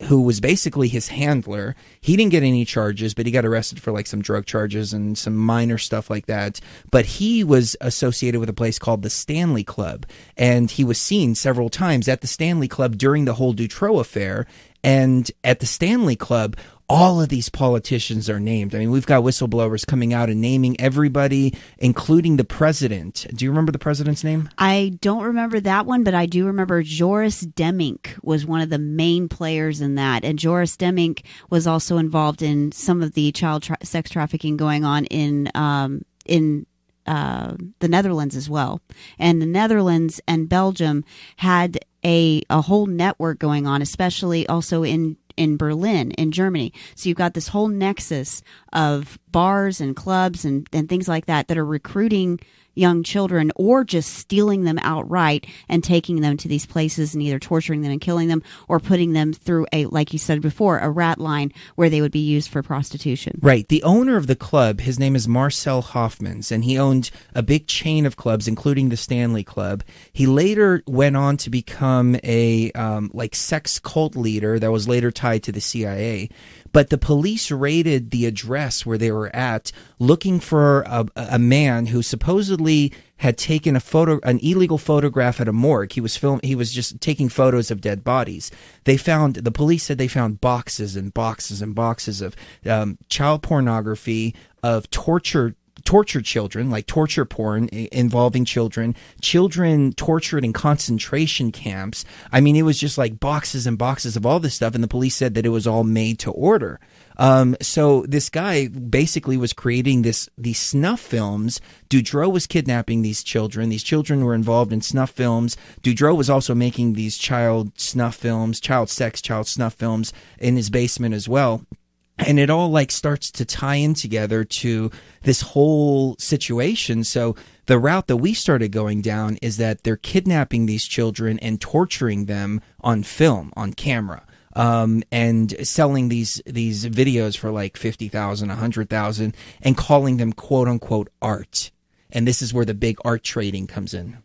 who was basically his handler. He didn't get any charges, but he got arrested for like some drug charges and some minor stuff like that. But he was associated with a place called the Stanley Club, and he was seen several times at the Stanley Club during the whole Dutroux affair. And at the Stanley Club, all of these politicians are named. I mean, we've got whistleblowers coming out and naming everybody, including the president. Do you remember the president's name? I don't remember that one, but I do remember Joris Demmink was one of the main players in that. And Joris Demmink was also involved in some of the child sex trafficking going on in the Netherlands as well. And the Netherlands and Belgium had a whole network going on, especially also in Berlin, in Germany. So you've got this whole nexus of bars and clubs and things like that are recruiting young children, or just stealing them outright and taking them to these places and either torturing them and killing them, or putting them through like you said before, a rat line where they would be used for prostitution. Right. The owner of the club, his name is Marcel Hoffmans, and he owned a big chain of clubs, including the Stanley Club. He later went on to become a sex cult leader that was later tied to the CIA. But the police raided the address where they were at, looking for a man who supposedly had taken an illegal photograph at a morgue. He was just taking photos of dead bodies. The police said they found boxes and boxes and boxes of child pornography, of tortured children, like torture porn involving children tortured in concentration camps. I mean, it was just like boxes and boxes of all this stuff, and the police said that it was all made to order. So this guy basically was creating these snuff films. Dutroux was kidnapping these children. These children were involved in snuff films. Dutroux was also making these child sex, child snuff films in his basement as well. And it all like starts to tie in together to this whole situation. So the route that we started going down is that they're kidnapping these children and torturing them on film, on camera, and selling these videos for like 50,000, 100,000, and calling them quote unquote art. And this is where the big art trading comes in.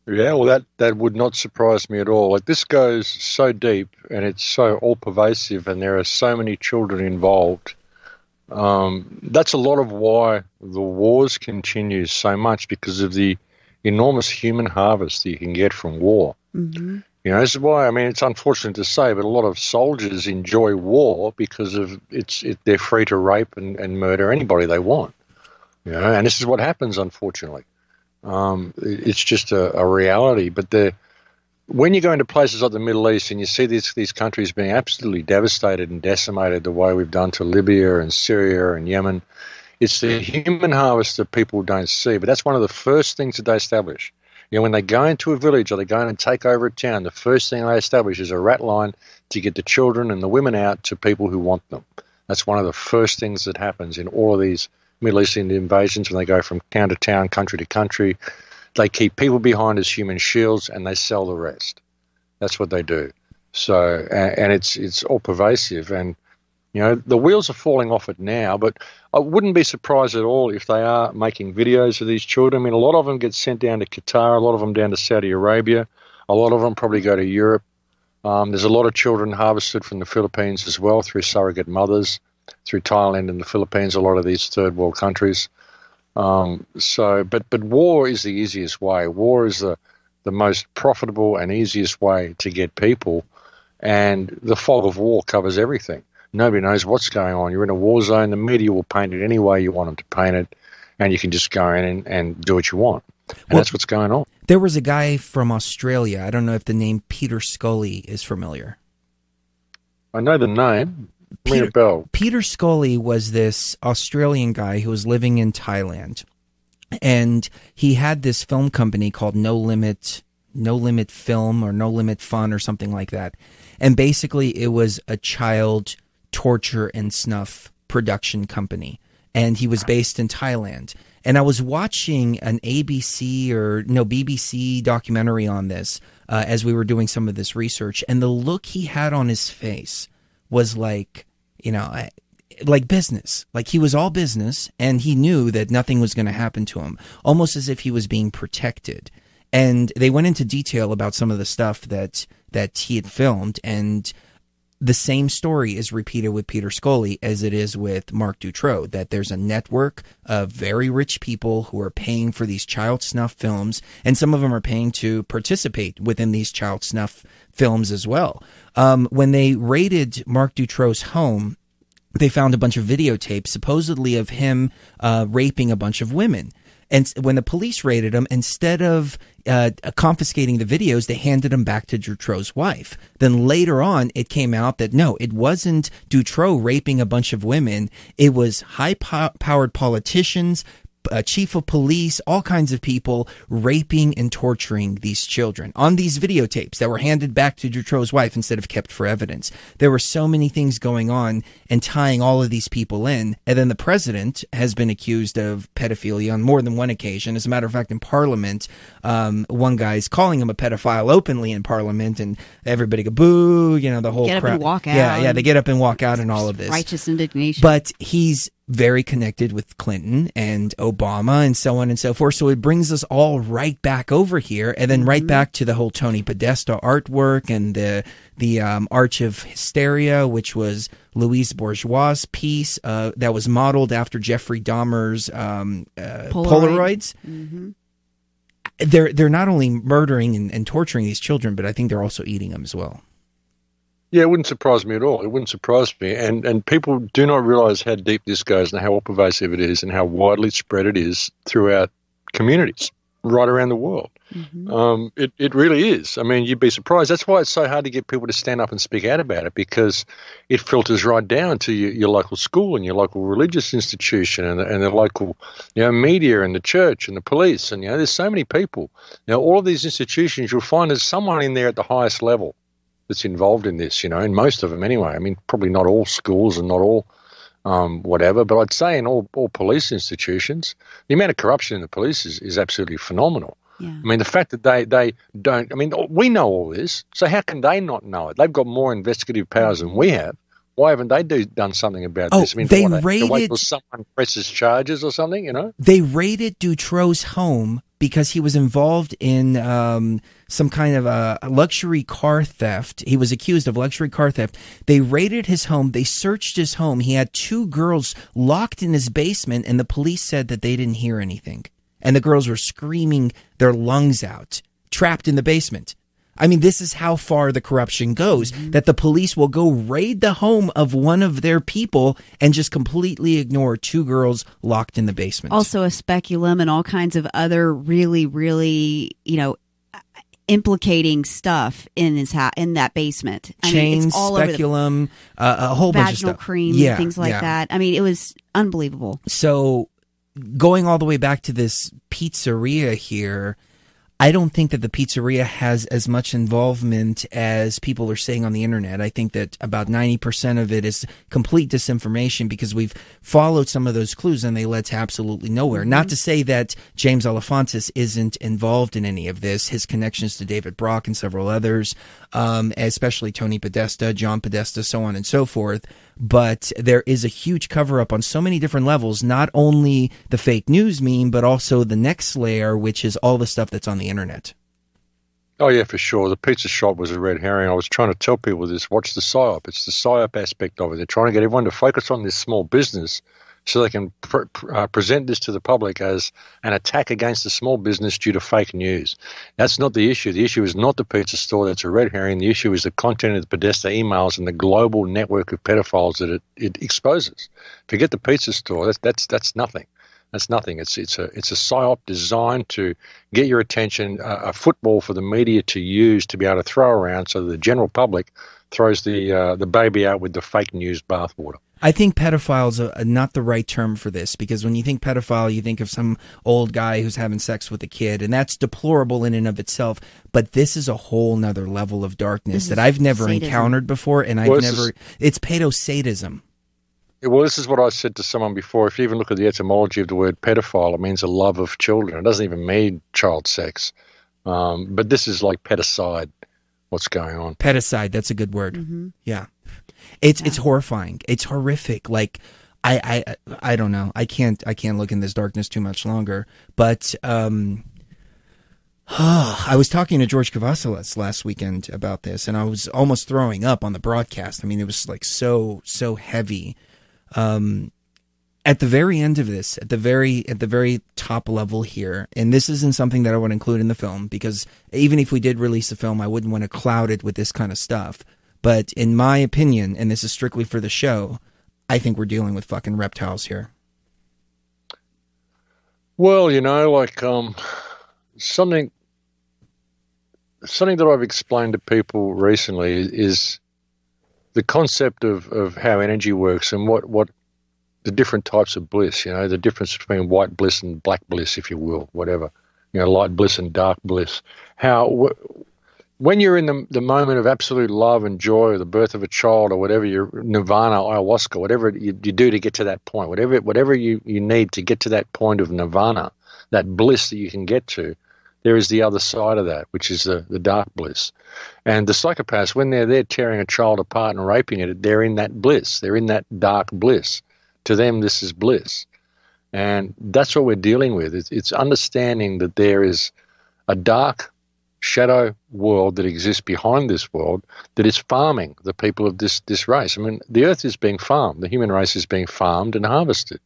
Yeah, well, that would not surprise me at all. Like, this goes so deep, and it's so all-pervasive, and there are so many children involved. That's a lot of why the wars continue so much, because of the enormous human harvest that you can get from war. Mm-hmm. You know, this is why, I mean, it's unfortunate to say, but a lot of soldiers enjoy war because of they're free to rape and murder anybody they want. You know, and this is what happens, unfortunately. It's just a reality. But when you go into places like the Middle East and you see these countries being absolutely devastated and decimated the way we've done to Libya and Syria and Yemen, it's the human harvest that people don't see. But that's one of the first things that they establish. You know, when they go into a village or they go in and take over a town, the first thing they establish is a rat line to get the children and the women out to people who want them. That's one of the first things that happens in all of these Middle Eastern invasions. When they go from town to town, country to country, they keep people behind as human shields and they sell the rest. That's what they do. So, and it's all pervasive, and you know, the wheels are falling off it now, but I wouldn't be surprised at all if they are making videos of these children. I mean, a lot of them get sent down to Qatar, a lot of them down to Saudi Arabia, a lot of them probably go to Europe. There's a lot of children harvested from the Philippines as well through surrogate mothers, through Thailand and the Philippines, a lot of these third world countries. But war is the easiest way. War is the most profitable and easiest way to get people, and the fog of war covers everything. Nobody knows what's going on. You're in a war zone. The media will paint it any way you want them to paint it, and you can just go in and do what you want. And that's what's going on. There was a guy from Australia. I don't know if the name Peter Scully is familiar. I know the name. Ring a bell. Peter Scully was this Australian guy who was living in Thailand, and he had this film company called No Limit Film or No Limit Fun or something like that. And basically it was a child torture and snuff production company, and he was based in Thailand. And I was watching an BBC documentary on this as we were doing some of this research, and the look he had on his face was like, you know, like business. Like he was all business, and he knew that nothing was going to happen to him, almost as if he was being protected. And they went into detail about some of the stuff that he had filmed, and the same story is repeated with Peter Scully as it is with Mark Dutroux, that there's a network of very rich people who are paying for these child snuff films, and some of them are paying to participate within these child snuff films as well. When they raided Mark Dutroux's home, they found a bunch of videotapes supposedly of him raping a bunch of women. And when the police raided him, instead of confiscating the videos, they handed them back to Dutroux's wife. Then later on, it came out that no, it wasn't Dutroux raping a bunch of women. It was high-powered politicians, chief of police, all kinds of people raping and torturing these children on these videotapes that were handed back to Dutroux's wife instead of kept for evidence. There were so many things going on and tying all of these people in. And then the president has been accused of pedophilia on more than one occasion. As a matter of fact, in Parliament, one guy's calling him a pedophile openly in Parliament, and everybody go, boo, you know, the whole crowd. Get up and walk out. Yeah, they get up and walk out and all of this. Righteous indignation. But he's very connected with Clinton and Obama and so on and so forth. So it brings us all right back over here, and then right back to the whole Tony Podesta artwork and the Arch of Hysteria, which was Louise Bourgeois' piece that was modeled after Jeffrey Dahmer's Polaroids. Mm-hmm. They're not only murdering and torturing these children, but I think they're also eating them as well. Yeah, it wouldn't surprise me at all. It wouldn't surprise me. And people do not realize how deep this goes and how all pervasive it is and how widely spread it is throughout communities right around the world. Mm-hmm. It really is. I mean, you'd be surprised. That's why it's so hard to get people to stand up and speak out about it, because it filters right down to your local school and your local religious institution and the local, you know, media and the church and the police. And, you know, there's so many people. You know, all of these institutions, you'll find there's someone in there at the highest level that's involved in this, and most of them anyway. I mean, probably not all schools and not all whatever, but I'd say in all police institutions, the amount of corruption in the police is absolutely phenomenal. Yeah. I mean, the fact that they don't, I mean, we know all this, so how can they not know it? They've got more investigative powers than we have. Why haven't they done something about this? I mean, they raided. Wait till raided. someone presses charges or something, They raided Dutroux' home because he was involved in some kind of a luxury car theft. He was accused of luxury car theft. They raided his home. They searched his home. He had 2 girls locked in his basement, and the police said that they didn't hear anything. And the girls were screaming their lungs out, trapped in the basement. I mean, this is how far the corruption goes, that the police will go raid the home of one of their people and just completely ignore 2 girls locked in the basement. Also a speculum and all kinds of other really, really, implicating stuff in his in that basement. Chains, it's all speculum, a whole bunch of vaginal stuff. cream, things like that. I mean, it was unbelievable. So going all the way back to this pizzeria here, I don't think that the pizzeria has as much involvement as people are saying on the internet. I think that about 90% of it is complete disinformation because we've followed some of those clues and they led to absolutely nowhere. Mm-hmm. Not to say that James Alefantis isn't involved in any of this. His connections to David Brock and several others, especially Tony Podesta, John Podesta, so on and so forth. But there is a huge cover-up on so many different levels, not only the fake news meme, but also the next layer, which is all the stuff that's on the internet. Oh, yeah, for sure. The pizza shop was a red herring. I was trying to tell people this. Watch the PSYOP. It's the PSYOP aspect of it. They're trying to get everyone to focus on this small business so they can present this to the public as an attack against the small business due to fake news. That's not the issue. The issue is not the pizza store. That's a red herring. The issue is the content of the Podesta emails and the global network of pedophiles that it exposes. Forget the pizza store. That's nothing. That's nothing. It's a PSYOP designed to get your attention, a football for the media to use to be able to throw around so that the general public throws the baby out with the fake news bathwater. I think pedophile's not the right term for this because when you think pedophile, you think of some old guy who's having sex with a kid, and that's deplorable in and of itself. But this is a whole nother level of darkness that I've never encountered before, and it's pedosadism. Well, this is what I said to someone before. If you even look at the etymology of the word pedophile, it means a love of children. It doesn't even mean child sex. But this is like pedicide, what's going on. Pedicide, that's a good word. Mm-hmm. Yeah. It's horrifying. It's horrific. Like I don't know. I can't look in this darkness too much longer. But I was talking to George Kavassilas last weekend about this, and I was almost throwing up on the broadcast. I mean, it was like so heavy. At the very end of this, at the very top level here, and this isn't something that I would include in the film because even if we did release the film, I wouldn't want to cloud it with this kind of stuff. But in my opinion, and this is strictly for the show, I think we're dealing with fucking reptiles here. Well, like something that I've explained to people recently is the concept of how energy works and what the different types of bliss, the difference between white bliss and black bliss, if you will, whatever, light bliss and dark bliss. When you're in the moment of absolute love and joy or the birth of a child or whatever, your nirvana, ayahuasca, whatever you do to get to that point, whatever you need to get to that point of nirvana, that bliss that you can get to, there is the other side of that, which is the dark bliss. And the psychopaths, when they're there tearing a child apart and raping it, they're in that bliss. They're in that dark bliss. To them, this is bliss. And that's what we're dealing with. It's understanding that there is a dark shadow world that exists behind this world that is farming the people of this race. I mean, the earth is being farmed. The human race is being farmed and harvested.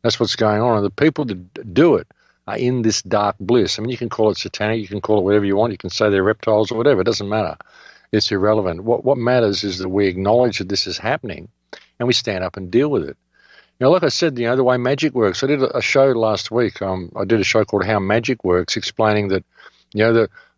That's what's going on. And the people that do it are in this dark bliss. I mean, you can call it satanic, you can call it whatever you want, you can say they're reptiles or whatever, it doesn't matter. It's irrelevant. What matters is that we acknowledge that this is happening and we stand up and deal with it. Like I said, the way magic works, I did a show last week. I did a show called How Magic Works, explaining that,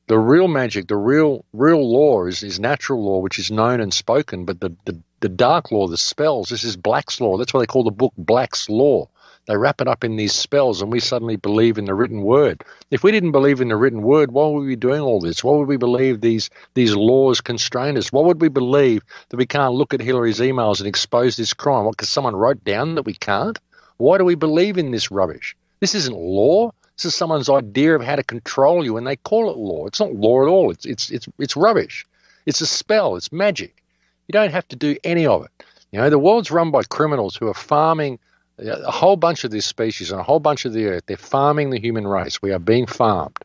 the real magic, the real law is natural law, which is known and spoken, but the dark law, the spells, this is Black's law. That's why they call the book Black's Law. They wrap it up in these spells, and we suddenly believe in the written word. If we didn't believe in the written word, why would we be doing all this? Why would we believe these laws constrain us? Why would we believe that we can't look at Hillary's emails and expose this crime? What, because someone wrote down that we can't? Why do we believe in this rubbish? This isn't law. This is someone's idea of how to control you, and they call it law. It's not law at all. It's rubbish. It's a spell. It's magic. You don't have to do any of it. You know, the world's run by criminals who are farming a whole bunch of this species and a whole bunch of the earth. They're farming the human race. We are being farmed.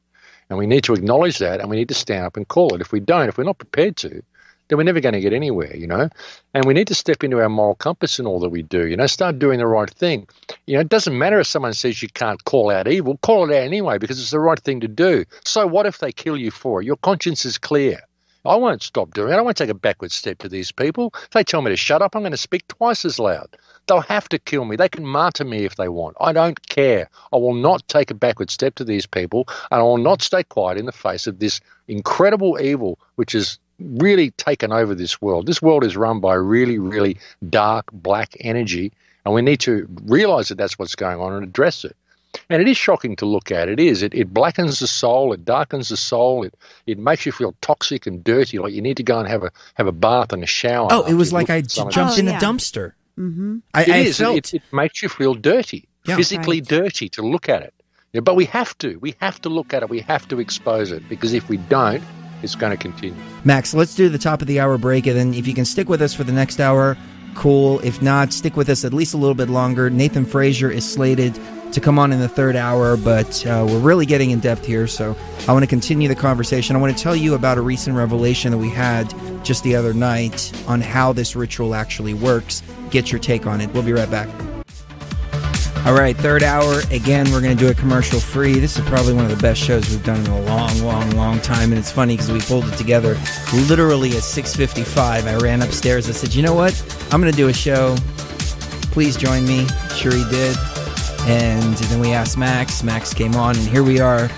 And we need to acknowledge that, and we need to stand up and call it. If we don't, if we're not prepared to, then we're never going to get anywhere, you know. And we need to step into our moral compass in all that we do, you know, start doing the right thing. You know, it doesn't matter if someone says you can't call out evil, call it out anyway because it's the right thing to do. So what if they kill you for it? Your conscience is clear. I won't stop doing it. I won't take a backward step to these people. If they tell me to shut up, I'm going to speak twice as loud. They'll have to kill me. They can martyr me if they want. I don't care. I will not take a backward step to these people, and I will not stay quiet in the face of this incredible evil which is really taken over this world. This world is run by really, really dark, black energy, and we need to realize that that's what's going on and address it. And it is shocking to look at. It is. It blackens the soul. It darkens the soul. It makes you feel toxic and dirty, like you need to go and have a bath and a shower. Oh, it was like I jumped in a dumpster. Mm-hmm. It makes you feel dirty, physically dirty to look at it. Yeah, but we have to. We have to look at it. We have to expose it, because if we don't, it's going to continue. Max, let's do the top of the hour break, and then if you can stick with us for the next hour, cool. If not, stick with us at least a little bit longer. Nathan Frazier is slated to come on in the third hour, but we're really getting in depth here, so I want to continue the conversation. I want to tell you about a recent revelation that we had just the other night on how this ritual actually works. Get your take on it. We'll be right back. All right, third hour. Again, we're going to do it commercial free. This is probably one of the best shows we've done in a long, long, long time, and it's funny because we pulled it together literally at 6:55. I ran upstairs. I said, you know what? I'm going to do a show. Please join me. Sheree did. And then we asked Max. Max came on, and here we are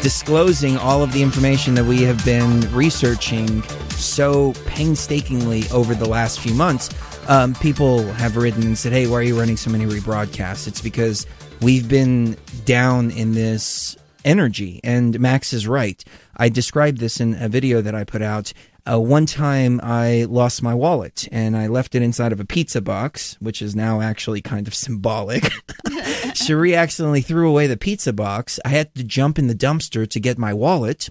disclosing all of the information that we have been researching so painstakingly over the last few months. People have written and said, hey, why are you running so many rebroadcasts? It's because we've been down in this energy, and Max is right. I described this in a video that I put out. One time I lost my wallet, and I left it inside of a pizza box, which is now actually kind of symbolic. Sheree accidentally threw away the pizza box. I had to jump in the dumpster to get my wallet.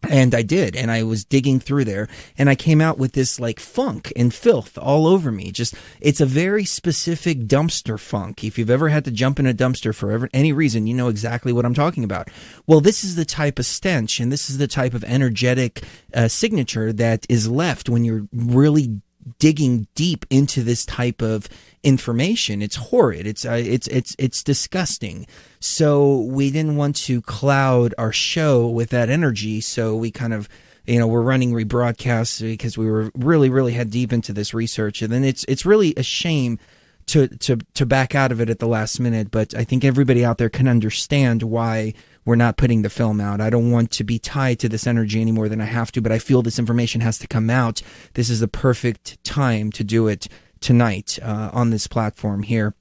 And I did, and I was digging through there, and I came out with this like funk and filth all over me. Just, it's a very specific dumpster funk. If you've ever had to jump in a dumpster for any reason, you know exactly what I'm talking about. Well, this is the type of stench, and this is the type of energetic signature that is left when you're really digging deep into this type of information. It's horrid. It's disgusting. So we didn't want to cloud our show with that energy. So we kind of, we're running rebroadcasts because we were really head deep into this research. And then it's really a shame to back out of it at the last minute. But I think everybody out there can understand why we're not putting the film out. I don't want to be tied to this energy any more than I have to, but I feel this information has to come out. This is the perfect time to do it tonight on this platform here.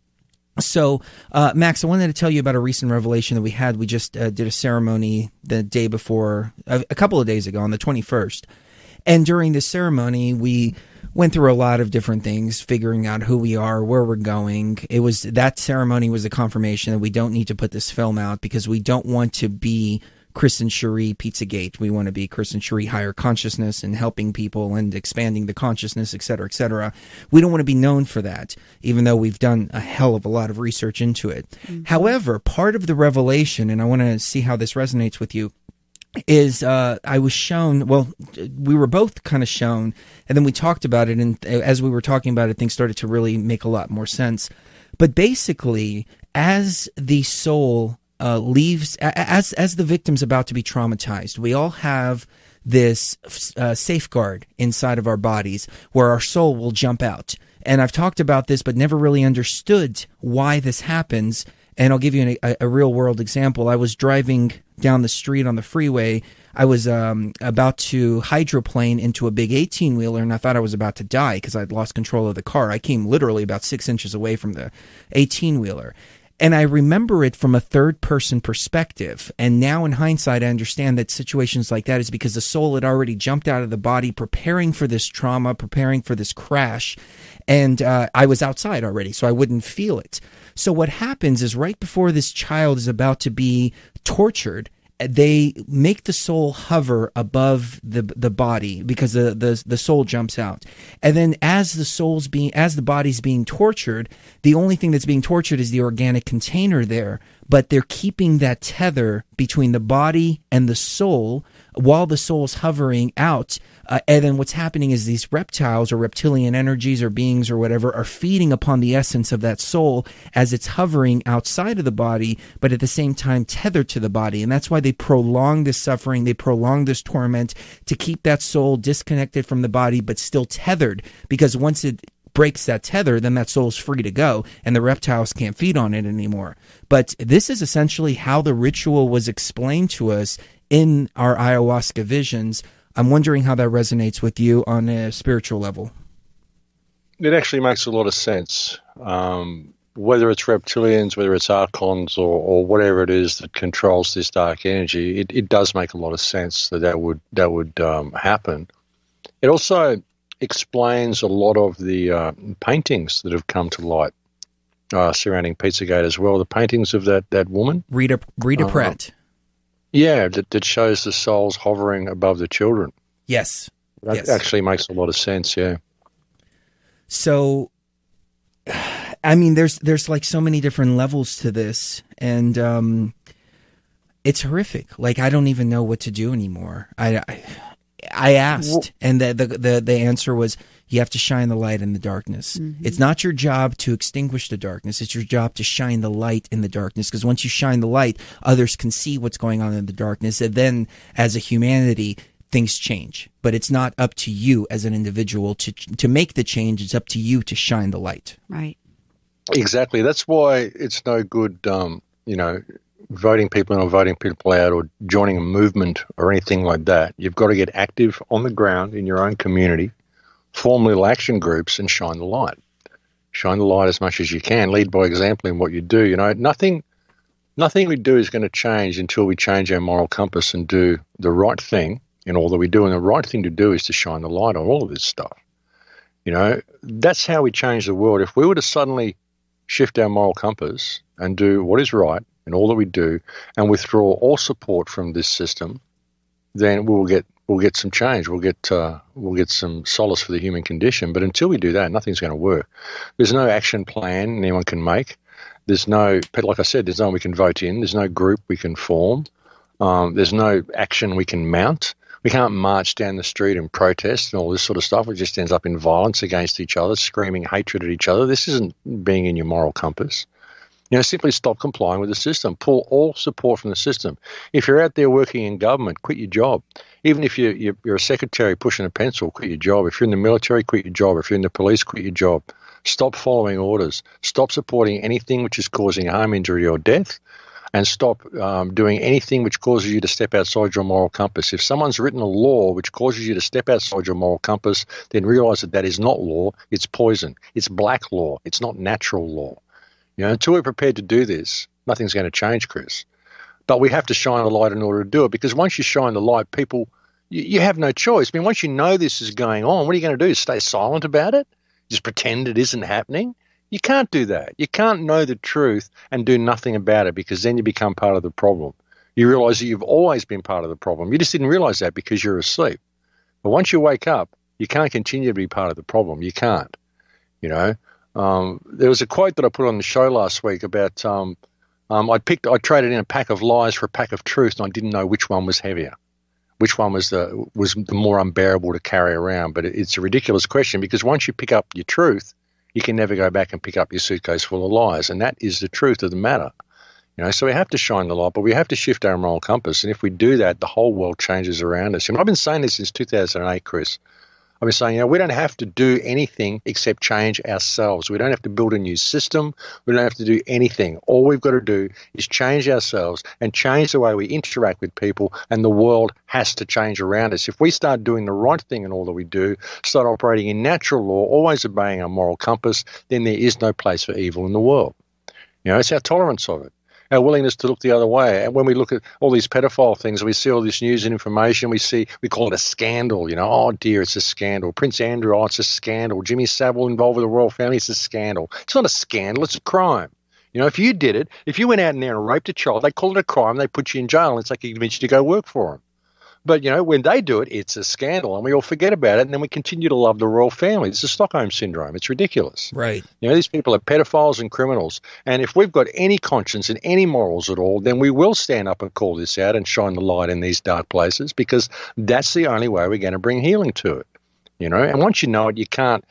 So, Max, I wanted to tell you about a recent revelation that we had. We just did a ceremony the day before, a couple of days ago on the 21st. And during the ceremony, we went through a lot of different things, figuring out who we are, where we're going. That ceremony was a confirmation that we don't need to put this film out because we don't want to be Chris and Sheree Pizzagate. We want to be Chris and Sheree Higher Consciousness and helping people and expanding the consciousness, et cetera, et cetera. We don't want to be known for that, even though we've done a hell of a lot of research into it. Mm-hmm. However, part of the revelation, and I want to see how this resonates with you, is I was shown, we were both kind of shown, and then we talked about it, and as we were talking about it, things started to really make a lot more sense. But basically, as the soul leaves, as the victim's about to be traumatized, we all have this safeguard inside of our bodies where our soul will jump out. And I've talked about this, but never really understood why this happens. And I'll give you a real world example. I was driving down the street on the freeway. I was about to hydroplane into a big 18-wheeler, and I thought I was about to die because I'd lost control of the car. I came literally about 6 inches away from the 18-wheeler. And I remember it from a third person perspective. And now in hindsight, I understand that situations like that is because the soul had already jumped out of the body, preparing for this trauma, preparing for this crash. And I was outside already, so I wouldn't feel it. So what happens is right before this child is about to be tortured, they make the soul hover above the body because the soul jumps out. And then as the body's being tortured, the only thing that's being tortured is the organic container there, but they're keeping that tether between the body and the soul while the soul's hovering out. And then what's happening is these reptiles or reptilian energies or beings or whatever are feeding upon the essence of that soul as it's hovering outside of the body, but at the same time tethered to the body. And that's why they prolong this suffering, they prolong this torment to keep that soul disconnected from the body, but still tethered, because once it breaks that tether, then that soul's free to go and the reptiles can't feed on it anymore. But this is essentially how the ritual was explained to us in our ayahuasca visions. I'm wondering how that resonates with you on a spiritual level. It actually makes a lot of sense. Whether it's reptilians, whether it's archons, or whatever it is that controls this dark energy, it does make a lot of sense that would happen. It also explains a lot of the paintings that have come to light surrounding Pizzagate as well. The paintings of that woman, Rita Pratt. Yeah, that shows the souls hovering above the children. Yes. That actually makes a lot of sense, yeah. So, I mean, there's like so many different levels to this, and it's horrific. Like, I don't even know what to do anymore. I asked, and the answer was, you have to shine the light in the darkness. Mm-hmm. It's not your job to extinguish the darkness. It's your job to shine the light in the darkness, because once you shine the light, others can see what's going on in the darkness. And then as a humanity, things change. But it's not up to you as an individual to make the change. It's up to you to shine the light. Right. Exactly. That's why it's no good, voting people in or voting people out or joining a movement or anything like that. You've got to get active on the ground in your own community, form little action groups, and shine the light. Shine the light as much as you can. Lead by example in what you do. Nothing we do is going to change until we change our moral compass and do the right thing in all that we do. And the right thing to do is to shine the light on all of this stuff. That's how we change the world. If we were to suddenly shift our moral compass and do what is right in all that we do and withdraw all support from this system, then we'll get some change. We'll get some solace for the human condition. But until we do that, nothing's going to work. There's no action plan anyone can make. There's no, like I said, there's no one we can vote in. There's no group we can form. There's no action we can mount. We can't march down the street and protest and all this sort of stuff. It just ends up in violence against each other, screaming hatred at each other. This isn't being in your moral compass. Simply stop complying with the system. Pull all support from the system. If you're out there working in government, quit your job. Even if you're a secretary pushing a pencil, quit your job. If you're in the military, quit your job. If you're in the police, quit your job. Stop following orders. Stop supporting anything which is causing harm, injury, or death. And stop doing anything which causes you to step outside your moral compass. If someone's written a law which causes you to step outside your moral compass, then realize that is not law, it's poison. It's black law. It's not natural law. Until we're prepared to do this, nothing's going to change, Chris. But we have to shine the light in order to do it, because once you shine the light, people, you have no choice. I mean, once you know this is going on, what are you going to do? Stay silent about it? Just pretend it isn't happening? You can't do that. You can't know the truth and do nothing about it, because then you become part of the problem. You realize that you've always been part of the problem. You just didn't realize that because you're asleep. But once you wake up, you can't continue to be part of the problem. You can't, There was a quote that I put on the show last week about I traded in a pack of lies for a pack of truth, and I didn't know which one was heavier, which one was the more unbearable to carry around. But it's a ridiculous question, because once you pick up your truth, you can never go back and pick up your suitcase full of lies, and that is the truth of the matter. So we have to shine the light, but we have to shift our moral compass, and if we do that, the whole world changes around us. And I've been saying this since 2008, Chris. I've been saying, we don't have to do anything except change ourselves. We don't have to build a new system. We don't have to do anything. All we've got to do is change ourselves and change the way we interact with people, and the world has to change around us. If we start doing the right thing in all that we do, start operating in natural law, always obeying our moral compass, then there is no place for evil in the world. It's our tolerance of it, our willingness to look the other way. And when we look at all these pedophile things, we see all this news and information, we call it a scandal, oh dear, it's a scandal. Prince Andrew, oh, it's a scandal. Jimmy Savile involved with the royal family, it's a scandal. It's not a scandal, it's a crime. If you did it, if you went out in there and raped a child, they call it a crime, they put you in jail, and it's like you convince you to go work for them. But, when they do it, it's a scandal, and we all forget about it, and then we continue to love the royal family. It's the Stockholm Syndrome. It's ridiculous. Right. These people are pedophiles and criminals, and if we've got any conscience and any morals at all, then we will stand up and call this out and shine the light in these dark places, because that's the only way we're going to bring healing to it. And once you know it, you can't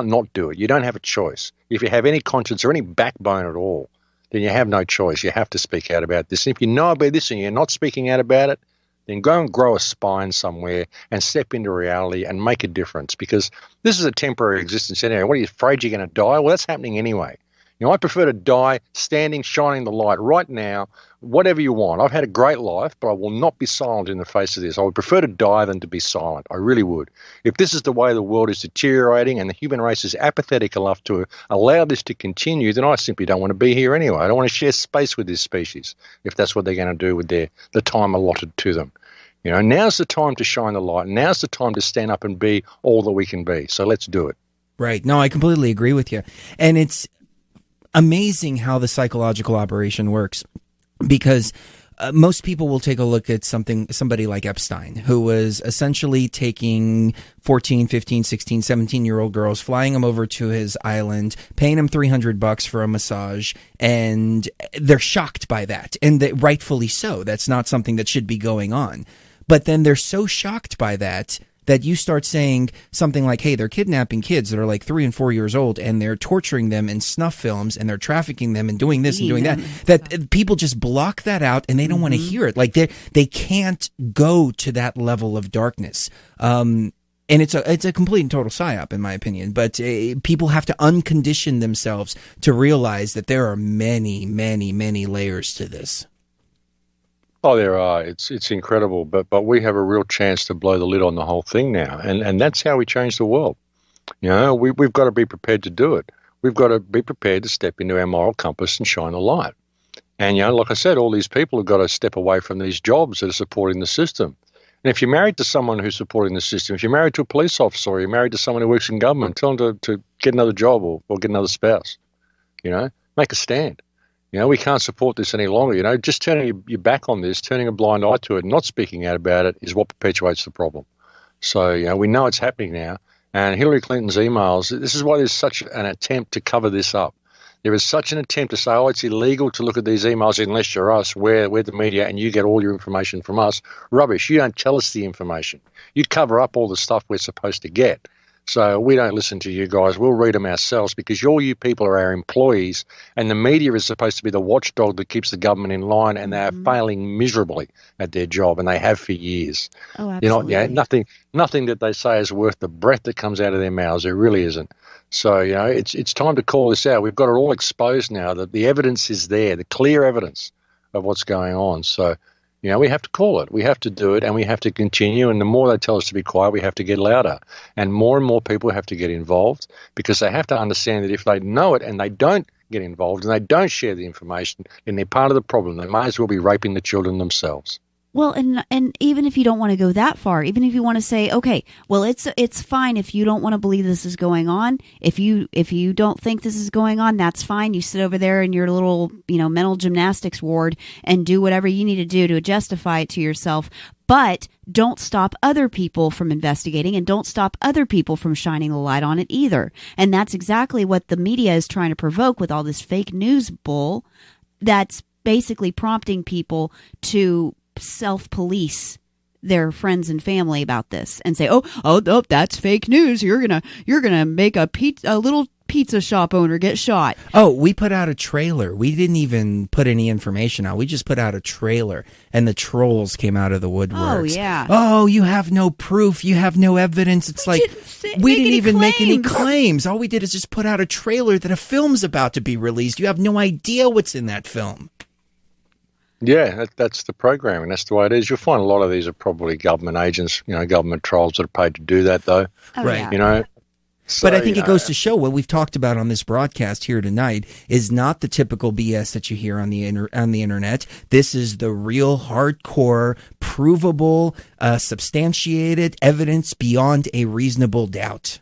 not do it. You don't have a choice. If you have any conscience or any backbone at all, then you have no choice. You have to speak out about this. And if you know about this and you're not speaking out about it, then go and grow a spine somewhere and step into reality and make a difference, because this is a temporary existence anyway. What are you afraid you're going to die? Well, that's happening anyway. I prefer to die standing, shining the light right now, whatever you want. I've had a great life, but I will not be silent in the face of this. I would prefer to die than to be silent. I really would. If this is the way the world is deteriorating and the human race is apathetic enough to allow this to continue, then I simply don't want to be here anyway. I don't want to share space with this species if that's what they're going to do with the time allotted to them. Now's the time to shine the light. Now's the time to stand up and be all that we can be. So let's do it. Right. No, I completely agree with you. And it's amazing how the psychological operation works, because most people will take a look at somebody like Epstein, who was essentially taking 14, 15, 16, 17-year-old girls, flying them over to his island, paying them $300 for a massage, and they're shocked by that. And rightfully so. That's not something that should be going on. But then they're so shocked by that you start saying something like, hey, they're kidnapping kids that are like 3 and 4 years old, and they're torturing them in snuff films, and they're trafficking them and doing this and doing that people just block that out, and they don't want to hear it. Like they can't go to that level of darkness. And it's a complete and total psyop, in my opinion. But people have to uncondition themselves to realize that there are many, many, many layers to this. Oh, there are. It's incredible, but we have a real chance to blow the lid on the whole thing now, and that's how we change the world. We've got to be prepared to do it. We've got to be prepared to step into our moral compass and shine a light. And like I said, all these people have got to step away from these jobs that are supporting the system. And if you're married to someone who's supporting the system, if you're married to a police officer, or you're married to someone who works in government, tell them to get another job or get another spouse. Make a stand. We can't support this any longer. Just turning your back on this, turning a blind eye to it, and not speaking out about it is what perpetuates the problem. So, we know it's happening now. And Hillary Clinton's emails, this is why there's such an attempt to cover this up. There is such an attempt to say, oh, it's illegal to look at these emails unless you're us, we're the media, and you get all your information from us. Rubbish. You don't tell us the information. You cover up all the stuff we're supposed to get. So we don't listen to you guys. We'll read them ourselves, because you people are our employees, and the media is supposed to be the watchdog that keeps the government in line, and they are failing miserably at their job, and they have for years. Oh, absolutely. Nothing that they say is worth the breath that comes out of their mouths. There really isn't. So, it's time to call this out. We've got it all exposed now. That the evidence is there, the clear evidence of what's going on. So, we have to call it. We have to do it, and we have to continue. And the more they tell us to be quiet, we have to get louder. And more people have to get involved, because they have to understand that if they know it and they don't get involved and they don't share the information, then they're part of the problem. They might as well be raping the children themselves. Well, and even if you don't want to go that far, even if you want to say, okay, well, it's fine if you don't want to believe this is going on. If you don't think this is going on, that's fine. You sit over there in your little, mental gymnastics ward and do whatever you need to do to justify it to yourself. But don't stop other people from investigating, and don't stop other people from shining the light on it either. And that's exactly what the media is trying to provoke with all this fake news bull that's basically prompting people to self-police their friends and family about this and say, oh, that's fake news. You're gonna make a little pizza shop owner get shot. Oh, we put out a trailer. We didn't even put any information out. We just put out a trailer, and the trolls came out of the woodworks. Oh, yeah. Oh, you have no proof. You have no evidence. It's like, we didn't even make any claims. All we did is just put out a trailer that a film's about to be released. You have no idea what's in that film. Yeah, that's the programming. That's the way it is. You'll find a lot of these are probably government agents, government trolls that are paid to do that, though. Oh, right. Yeah. So, But I think it goes to show what we've talked about on this broadcast here tonight is not the typical BS that you hear on the internet. This is the real hardcore, provable, substantiated evidence beyond a reasonable doubt.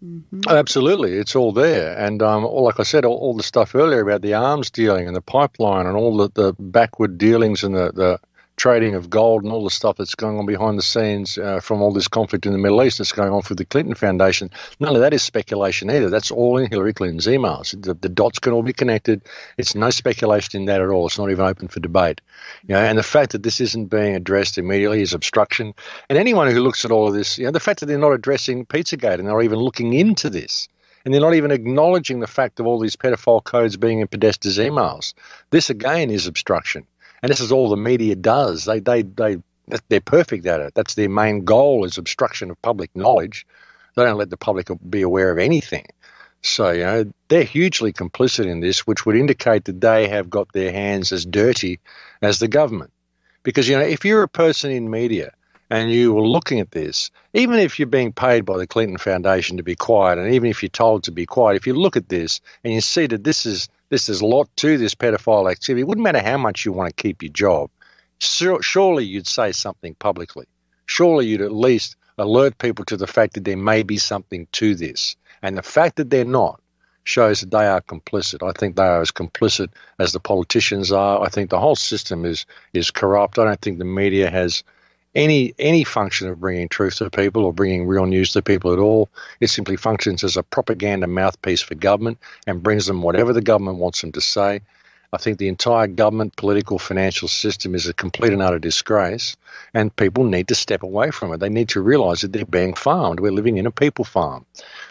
Mm-hmm. Absolutely, it's all there. And like I said, all the stuff earlier about the arms dealing and the pipeline and all the backward dealings and the trading of gold and all the stuff that's going on behind the scenes from all this conflict in the Middle East that's going on through the Clinton Foundation. None of that is speculation either. That's all in Hillary Clinton's emails. The dots can all be connected. It's no speculation in that at all. It's not even open for debate. And the fact that this isn't being addressed immediately is obstruction. And anyone who looks at all of this, the fact that they're not addressing Pizzagate and they're even looking into this, and they're not even acknowledging the fact of all these pedophile codes being in Podesta's emails. This, again, is obstruction. And this is all the media does. They're perfect at it. That's their main goal, is obstruction of public knowledge. They don't let the public be aware of anything. So, they're hugely complicit in this, which would indicate that they have got their hands as dirty as the government. Because, if you're a person in media and you were looking at this, even if you're being paid by the Clinton Foundation to be quiet, and even if you're told to be quiet, if you look at this and you see that this is a lot to this pedophile activity, it wouldn't matter how much you want to keep your job. Surely you'd say something publicly. Surely you'd at least alert people to the fact that there may be something to this. And the fact that they're not shows that they are complicit. I think they are as complicit as the politicians are. I think the whole system is corrupt. I don't think the media has any function of bringing truth to people or bringing real news to people at all. It simply functions as a propaganda mouthpiece for government and brings them whatever the government wants them to say. I think the entire government, political, financial system is a complete and utter disgrace, and people need to step away from it. They need to realise that they're being farmed. We're living in a people farm.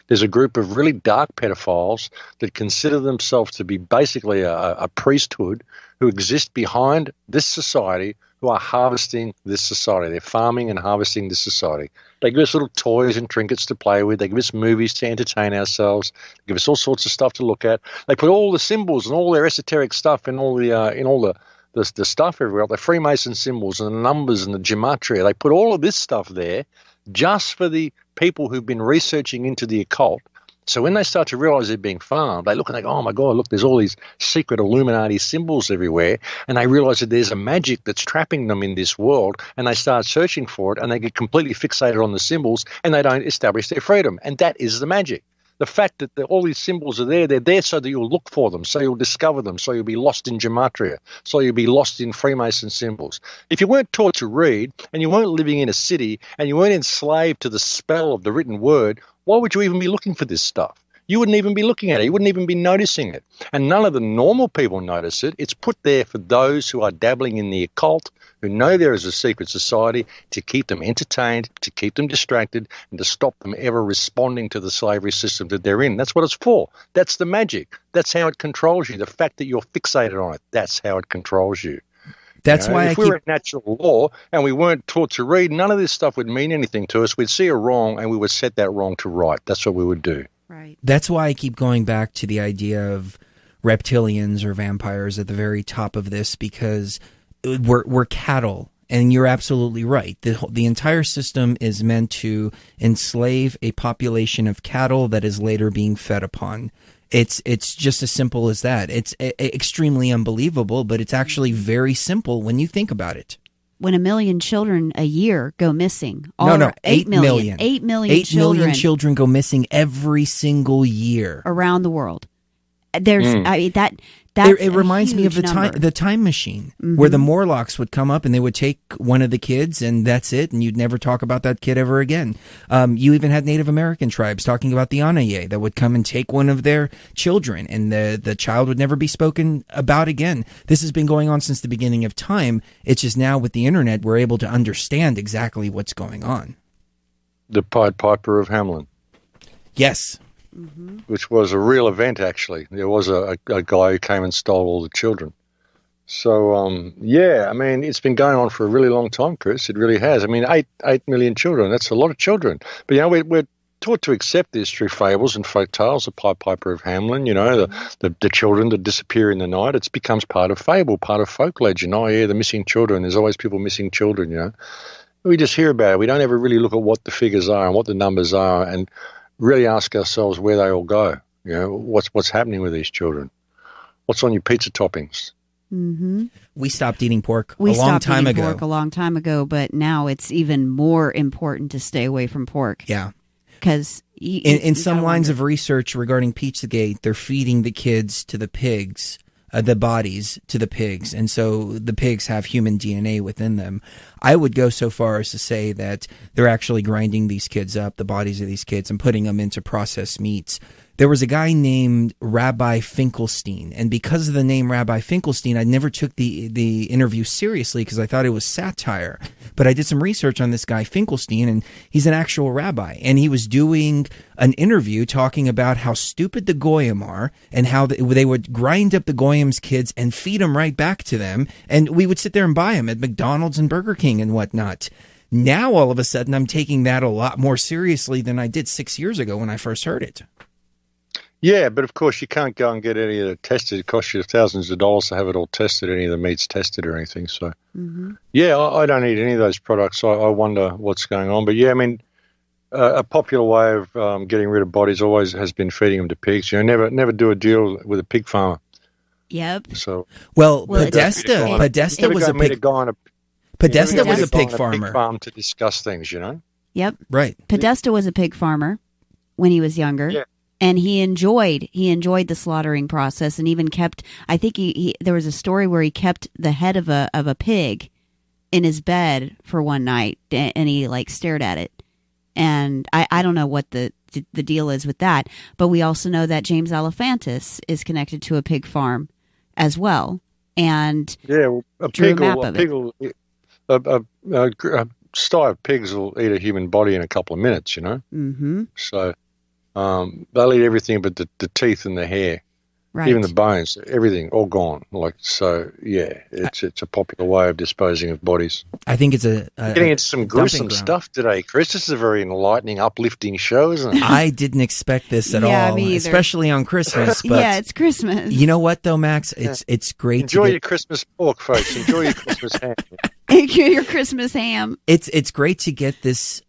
There's a group of really dark pedophiles that consider themselves to be basically a priesthood who exist behind this society, who are harvesting this society. They're farming and harvesting this society. They give us little toys and trinkets to play with. They give us movies to entertain ourselves. They give us all sorts of stuff to look at. They put all the symbols and all their esoteric stuff in all the stuff everywhere, the Freemason symbols and the numbers and the gematria. They put all of this stuff there just for the people who've been researching into the occult. So when they start to realise they're being farmed, they look and they go, oh my God, look, there's all these secret Illuminati symbols everywhere. And they realise that there's a magic that's trapping them in this world, and they start searching for it, and they get completely fixated on the symbols, and they don't establish their freedom. And that is the magic. The fact that all these symbols are there, they're there so that you'll look for them, so you'll discover them, so you'll be lost in gematria, so you'll be lost in Freemason symbols. If you weren't taught to read, and you weren't living in a city, and you weren't enslaved to the spell of the written word, why would you even be looking for this stuff? You wouldn't even be looking at it. You wouldn't even be noticing it. And none of the normal people notice it. It's put there for those who are dabbling in the occult, who know there is a secret society, to keep them entertained, to keep them distracted, and to stop them ever responding to the slavery system that they're in. That's what it's for. That's the magic. That's how it controls you. The fact that you're fixated on it, that's how it controls you. That's why if we were in natural law and we weren't taught to read, none of this stuff would mean anything to us. We'd see a wrong and we would set that wrong to right. That's what we would do. Right. That's why I keep going back to the idea of reptilians or vampires at the very top of this, because we're cattle. And you're absolutely right. The entire system is meant to enslave a population of cattle that is later being fed upon. It's just as simple as that. It's extremely unbelievable, but it's actually very simple when you think about it. When 1 million children a year go missing. 8 million. 8 million 8 children. million children go missing every single year around the world. There's, I mean, that's it reminds me of the time machine, where the Morlocks would come up and they would take one of the kids and that's it, and you'd never talk about that kid ever again. You even had Native American tribes talking about the Anaye that would come and take one of their children, and the child would never be spoken about again. This has been going on since the beginning of time. It's just now with the internet we're able to understand exactly what's going on. The Pied Piper of Hamelin. Yes. Which was a real event, actually. There was a guy who came and stole all the children. So, yeah, I mean, it's been going on for a really long time, Chris. It really has. I mean, 8 million children, that's a lot of children. But, we're taught to accept this through fables and folk tales, the Pied Piper of Hamelin, the children that disappear in the night. It becomes part of fable, part of folk legend. Oh, yeah, the missing children. There's always people missing children, We just hear about it. We don't ever really look at what the figures are and what the numbers are. And really ask ourselves where they all go. You know, what's happening with these children? What's on your pizza toppings? Mm-hmm. We stopped eating pork We a long stopped time eating ago. pork a long time ago, but now it's even more important to stay away from pork. Yeah. Because In some lines of research regarding Pizzagate, they're feeding the kids to the pigs, the bodies to the pigs, and so the pigs have human DNA within them. I would go so far as to say that they're actually grinding these kids up, the bodies of these kids, and putting them into processed meats. There was a guy named Rabbi Finkelstein, and because of the name Rabbi Finkelstein, I never took the interview seriously because I thought it was satire. But I did some research on this guy Finkelstein, and he's an actual rabbi, and he was doing an interview talking about how stupid the Goyim are and how they would grind up the Goyim's kids and feed them right back to them, and we would sit there and buy them at McDonald's and Burger King and whatnot. Now, all of a sudden, I'm taking that a lot more seriously than I did 6 years ago when I first heard it. Yeah, but of course you can't go and get any of it tested. It costs you thousands of dollars to have it all tested, any of the meats tested or anything. So, yeah, I don't eat any of those products. I wonder what's going on. But yeah, I mean, a popular way of getting rid of bodies always has been feeding them to pigs. You know, never do a deal with a pig farmer. Yep. So, Well, Well, Podesta was a meet a pig. guy on a Podesta was a pig pig farmer. farm to discuss things. You know. Yep. Right. Podesta was a pig farmer when he was younger. Yeah. And he enjoyed the slaughtering process, and even kept. I think he there was a story where he kept the head of a pig in his bed for one night, and he like stared at it. And I don't know what the deal is with that, but we also know that James Alefantis is connected to a pig farm as well. And Yeah, well, a drew a pig map will, of a sty of pigs will eat a human body in a couple of minutes. You know. mm-hmm, So. They'll eat everything but the teeth and the hair, right, even the bones, everything, all gone. Like so, yeah, it's a popular way of disposing of bodies. I think it's a Getting into some gruesome dumping ground. stuff today, Chris. This is a very enlightening, uplifting show, isn't it? I didn't expect this at Yeah, all, me either. especially on Christmas. But yeah, it's Christmas. you know what, though, Max? It's great Enjoy to your Christmas pork, folks. Enjoy your Christmas ham. Your Christmas ham. it's great to get this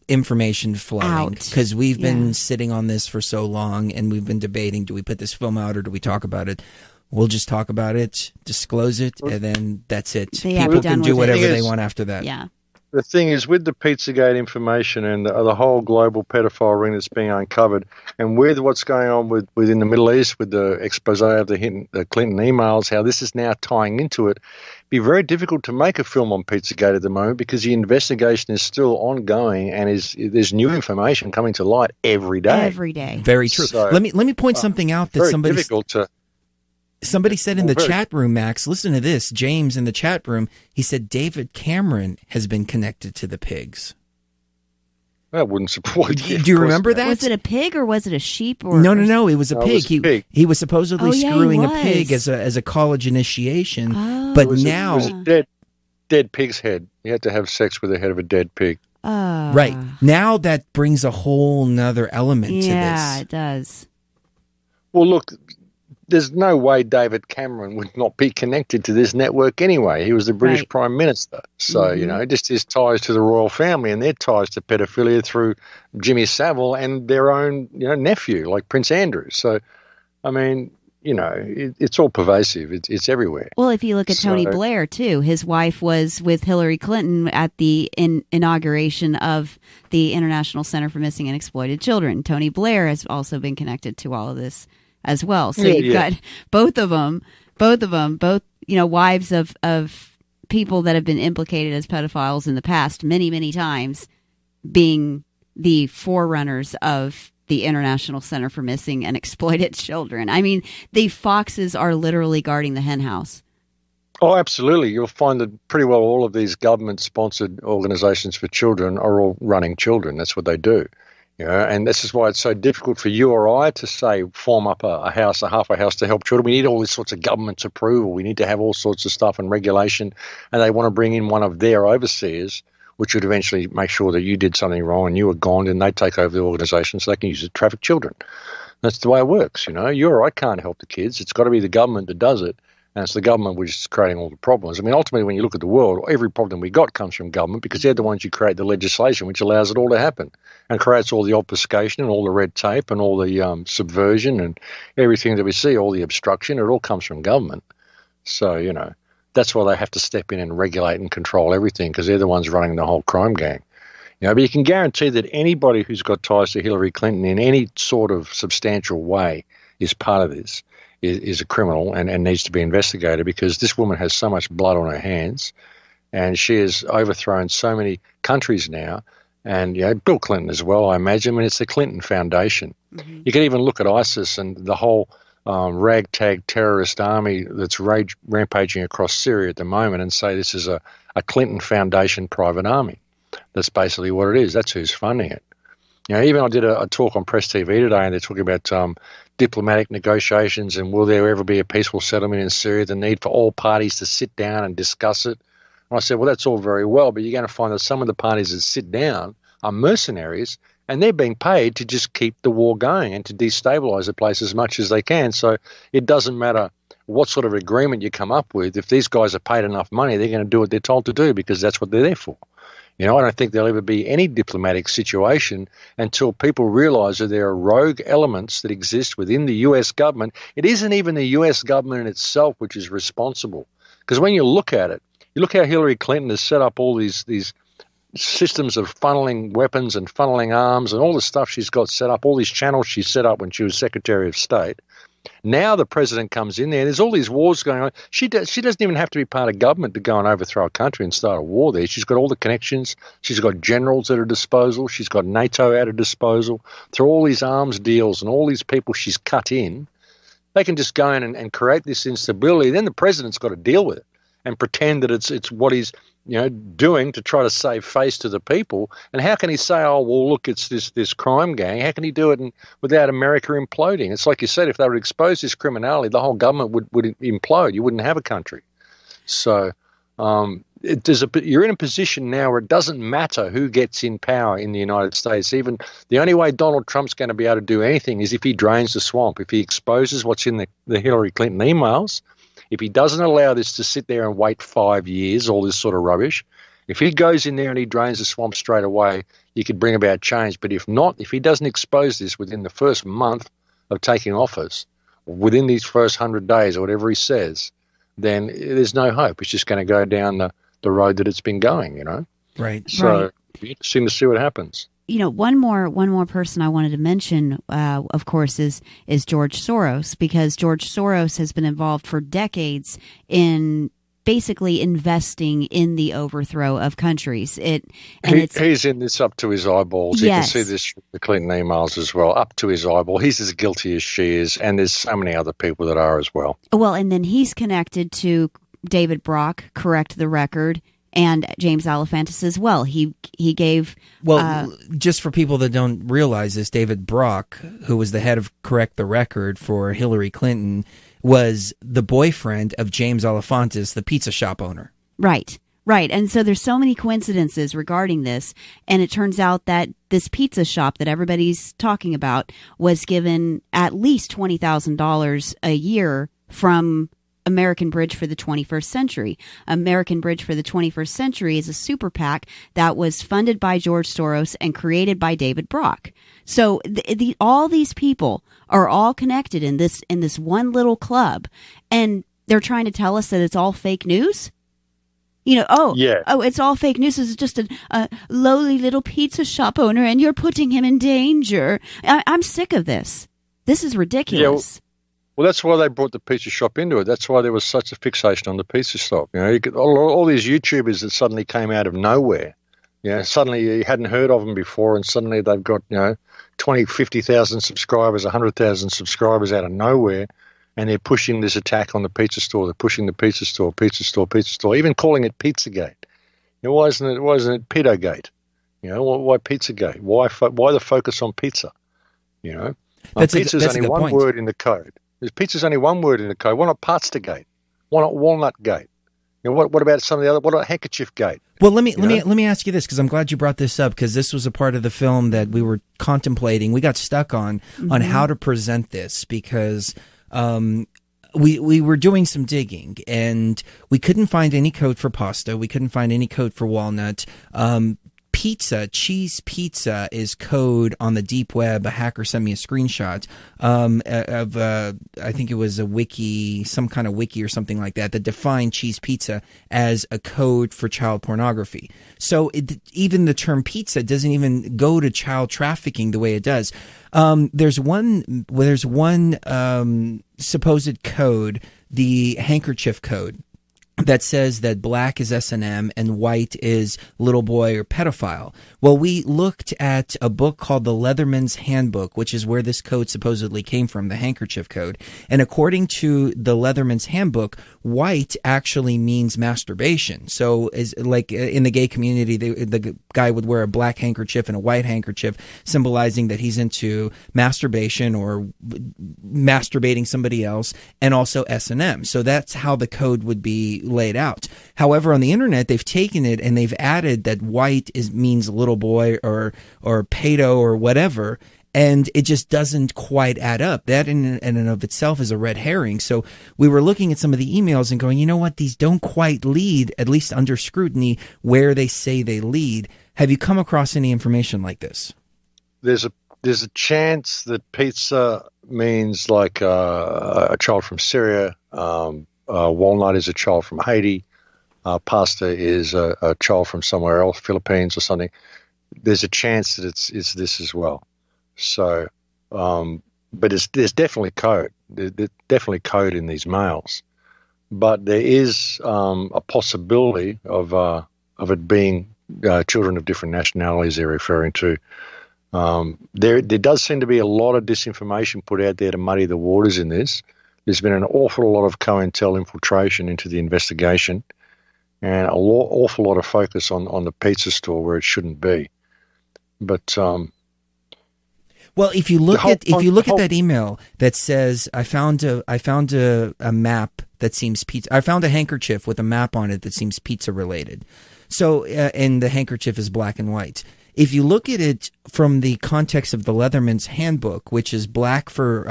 information flowing Out. because we've been Yeah. sitting on this for so long, and we've been debating: do we put this film out or do we talk about it? We'll just talk about it, disclose it, and then that's it. They have People to be can done do with it. whatever they Yes. want after that. Yeah. The thing is, with the Pizzagate information and the whole global pedophile ring that's being uncovered, and with what's going on within the Middle East, with the expose of the Clinton emails, how this is now tying into it, it'd be very difficult to make a film on Pizzagate at the moment because the investigation is still ongoing and there's new information coming to light every day. Every day. Very true. So, let me point something out that Very somebody difficult to. Somebody said in the Very- chat room, Max, listen to this. James in the chat room, he said David Cameron has been connected to the pigs. That wouldn't support. Do you remember that? Was it a pig or was it a sheep? Or No. It was a No, it pig. was a pig. He was supposedly Oh, yeah, he screwing a was. pig as a college initiation. Oh. But It was now, a dead pig's head. You had to have sex with the head of a dead pig. right now, that brings a whole nother element Yeah, to it does. Well, look, there's no way David Cameron would not be connected to this network anyway. He was the British Right. Prime Minister. So, you know, just his ties to the royal family and their ties to pedophilia through Jimmy Savile and their own, nephew, like Prince Andrew. So, I mean, it's all pervasive. It's everywhere. Well, if you look at Tony So- Blair, too, his wife was with Hillary Clinton at the inauguration of the International Center for Missing and Exploited Children. Tony Blair has also been connected to all of this as well. So you've got both of them, wives of people that have been implicated as pedophiles in the past many, many times, being the forerunners of the International Center for Missing and Exploited Children. I mean, the foxes are literally guarding the hen house. Oh, absolutely. You'll find that pretty well all of these government-sponsored organizations for children are all running children. That's what they do. And this is why it's so difficult for you or I to say form up a house, half a house to help children. We need all these sorts of government's approval. We need to have all sorts of stuff and regulation. And they want to bring in one of their overseers, which would eventually make sure that you did something wrong and you were gone, and they take over the organization so they can use it to traffic children. That's the way it works. You or I can't help the kids. It's got to be the government that does it. And it's the government which is creating all the problems. I mean, ultimately, when you look at the world, every problem we got comes from government because they're the ones who create the legislation which allows it all to happen and creates all the obfuscation and all the red tape and all the subversion and everything that we see, all the obstruction. It all comes from government. So, you know, that's why they have to step in and regulate and control everything because they're the ones running the whole crime gang. You know, but you can guarantee that anybody who's got ties to Hillary Clinton in any sort of substantial way is part of this. Is a criminal and needs to be investigated because this woman has so much blood on her hands and she has overthrown so many countries now. And, you know, Bill Clinton as well, I imagine. I mean, it's the Clinton Foundation. Mm-hmm. You can even look at ISIS and the whole ragtag terrorist army that's rampaging across Syria at the moment and say this is a Clinton Foundation private army. That's basically what it is. That's who's funding it. You know, even I did a talk on Press TV today, and they're talking about diplomatic negotiations and will there ever be a peaceful settlement in Syria, the need for all parties to sit down and discuss it. And I said, well, that's all very well, but you're going to find that some of the parties that sit down are mercenaries, and they're being paid to just keep the war going and to destabilise the place as much as they can. So it doesn't matter what sort of agreement you come up with. If these guys are paid enough money, they're going to do what they're told to do because that's what they're there for. You know, I don't think there'll ever be any diplomatic situation until people realise that there are rogue elements that exist within the US government. It isn't even the US government in itself which is responsible. Because when you look at it, you look how Hillary Clinton has set up all these systems of funneling weapons and funneling arms and all the stuff she's got set up, all these channels she set up when she was Secretary of State. Now the president comes in there. There's all these wars going on. She doesn't even have to be part of government to go and overthrow a country and start a war there. She's got all the connections. She's got generals at her disposal. She's got NATO at her disposal. Through all these arms deals and all these people she's cut in, they can just go in and create this instability. Then the president's got to deal with it and pretend that it's what he's doing to try to save face to the people. And how can he say, oh, well, look, it's this crime gang? How can he do it without America imploding? It's like you said, if they would expose this criminality, the whole government would implode. You wouldn't have a country. So you're in a position now where it doesn't matter who gets in power in the United States. Even the only way Donald Trump's going to be able to do anything is if he drains the swamp, if he exposes what's in the Hillary Clinton emails. If he doesn't allow this to sit there and wait 5 years, all this sort of rubbish, if he goes in there and he drains the swamp straight away, you could bring about change. But if not, if he doesn't expose this within the first month of taking office, within these first 100 days or whatever he says, then there's no hope. It's just going to go down the road that it's been going, Right. So it'd be interesting to see what happens. One more person I wanted to mention, of course, is George Soros, because George Soros has been involved for decades in basically investing in the overthrow of countries. He's in this up to his eyeballs. Yes. You can see this from the Clinton emails as well, up to his eyeball. He's as guilty as she is, and there's so many other people that are as well. Well, and then he's connected to David Brock, correct the record, and James Alefantis as well. He gave... Well, just for people that don't realize this, David Brock, who was the head of Correct the Record for Hillary Clinton, was the boyfriend of James Alefantis, the pizza shop owner. Right. And so there's so many coincidences regarding this, and it turns out that this pizza shop that everybody's talking about was given at least $20,000 a year from American Bridge for the 21st Century. American Bridge for the 21st Century is a super PAC that was funded by George Soros and created by David Brock. So all these people are all connected in this one little club, and they're trying to tell us that it's all fake news. It's all fake news. It's just a lowly little pizza shop owner, and you're putting him in danger. I'm sick of this. This is ridiculous. Yeah, well, that's why they brought the pizza shop into it. That's why there was such a fixation on the pizza shop. You get all these YouTubers that suddenly came out of nowhere. Suddenly you hadn't heard of them before, and suddenly they've got 20, 50,000 subscribers, 100,000 subscribers out of nowhere, and they're pushing this attack on the pizza store. They're pushing the pizza store, even calling it Pizzagate. Why isn't it Pedogate? Why Pizzagate? Why the focus on pizza? Pizza's only one word in the code. Pizza's only one word in the code. Why not Partstagate? Why not Walnut Gate? What about some of the other? What about Handkerchief Gate? Well, let me ask you this, because I'm glad you brought this up, because this was a part of the film that we were contemplating. We got stuck on how to present this, because we were doing some digging, and we couldn't find any code for pasta. We couldn't find any code for walnut. Cheese pizza is code on the deep web. A hacker sent me a screenshot of I think it was a wiki, some kind of wiki or something like that defined cheese pizza as a code for child pornography. So even the term pizza doesn't even go to child trafficking the way it does. There's one supposed code, the handkerchief code, that says that black is S&M and white is little boy or pedophile. Well, we looked at a book called the Leatherman's Handbook, which is where this code supposedly came from, the handkerchief code. And according to the Leatherman's Handbook, white actually means masturbation. So is like in the gay community, the guy would wear a black handkerchief and a white handkerchief, symbolizing that he's into masturbation or masturbating somebody else, and also S&M. So that's how the code would be laid out. However, on the internet, they've taken it and they've added that white means little boy or pedo or whatever, and it just doesn't quite add up. That in and of itself is a red herring. So we were looking at some of the emails and going, you know what, these don't quite lead, at least under scrutiny, where they say they lead. Have you come across any information like this? There's a chance that pizza means like a child from Syria. Walnut is a child from Haiti. Pasta is a child from somewhere else, Philippines or something. There's a chance that it's this as well. So, but there's definitely code. There's definitely code in these mails, but there is a possibility of it being children of different nationalities they're referring to. There does seem to be a lot of disinformation put out there to muddy the waters in this. There's been an awful lot of COINTEL infiltration into the investigation, and awful lot of focus on the pizza store where it shouldn't be. But well, if you look at that email that says I found a map that seems pizza. I found a handkerchief with a map on it that seems pizza related. So and the handkerchief is black and white. If you look at it from the context of the Leatherman's Handbook, which is black for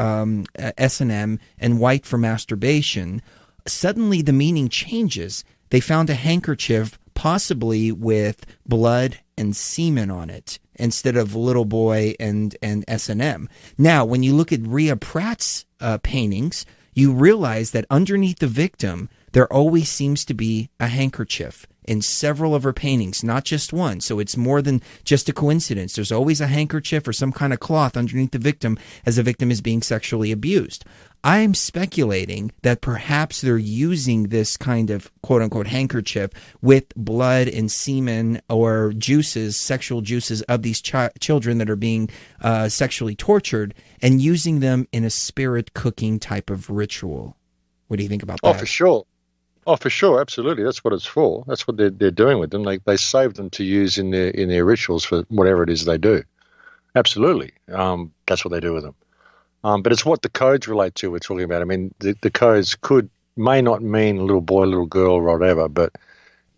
S&M and white for masturbation, suddenly the meaning changes. They found a handkerchief possibly with blood and semen on it instead of little boy and S&M. Now, when you look at Rhea Pratt's paintings, you realize that underneath the victim, there always seems to be a handkerchief in several of her paintings, not just one. So it's more than just a coincidence. There's always a handkerchief or some kind of cloth underneath the victim as the victim is being sexually abused. I'm speculating that perhaps they're using this kind of quote-unquote handkerchief with blood and semen or juices, sexual juices of these children that are being sexually tortured, and using them in a spirit cooking type of ritual. What do you think about that? Oh, for sure. Oh, for sure, absolutely. That's what it's for. That's what they're doing with them. They save them to use in their rituals for whatever it is they do. Absolutely, that's what they do with them. But it's what the codes relate to. We're talking about. I mean, the codes may not mean little boy, little girl, or whatever. But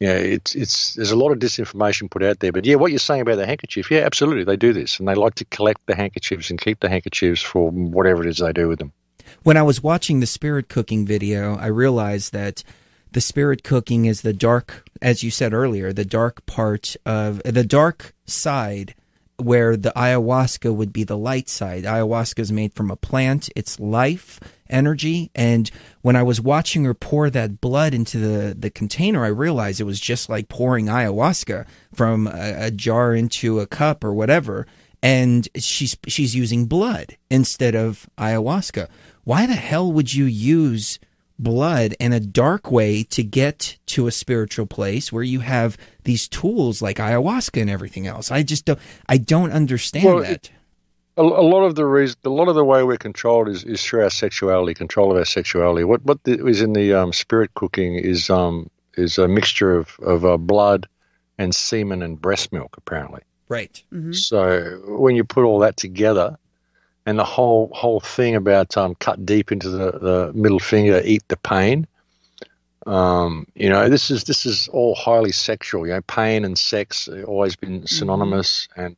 yeah, there's a lot of disinformation put out there. But yeah, what you're saying about the handkerchief, yeah, absolutely, they do this, and they like to collect the handkerchiefs and keep the handkerchiefs for whatever it is they do with them. When I was watching the spirit cooking video, I realized that the spirit cooking is the dark, as you said earlier, the dark part of the dark side, where the ayahuasca would be the light side. Ayahuasca is made from a plant. It's life, energy. And when I was watching her pour that blood into the container, I realized it was just like pouring ayahuasca from a jar into a cup or whatever. And she's using blood instead of ayahuasca. Why the hell would you use blood in a dark way to get to a spiritual place where you have these tools like ayahuasca and everything else? I don't understand that. A lot of the way we're controlled is through our sexuality, control of our sexuality. What is in the spirit cooking is a mixture of blood and semen and breast milk, apparently. Right. Mm-hmm. So when you put all that together, and the whole thing about cut deep into the middle finger, eat the pain. This is all highly sexual. Pain and sex have always been synonymous, and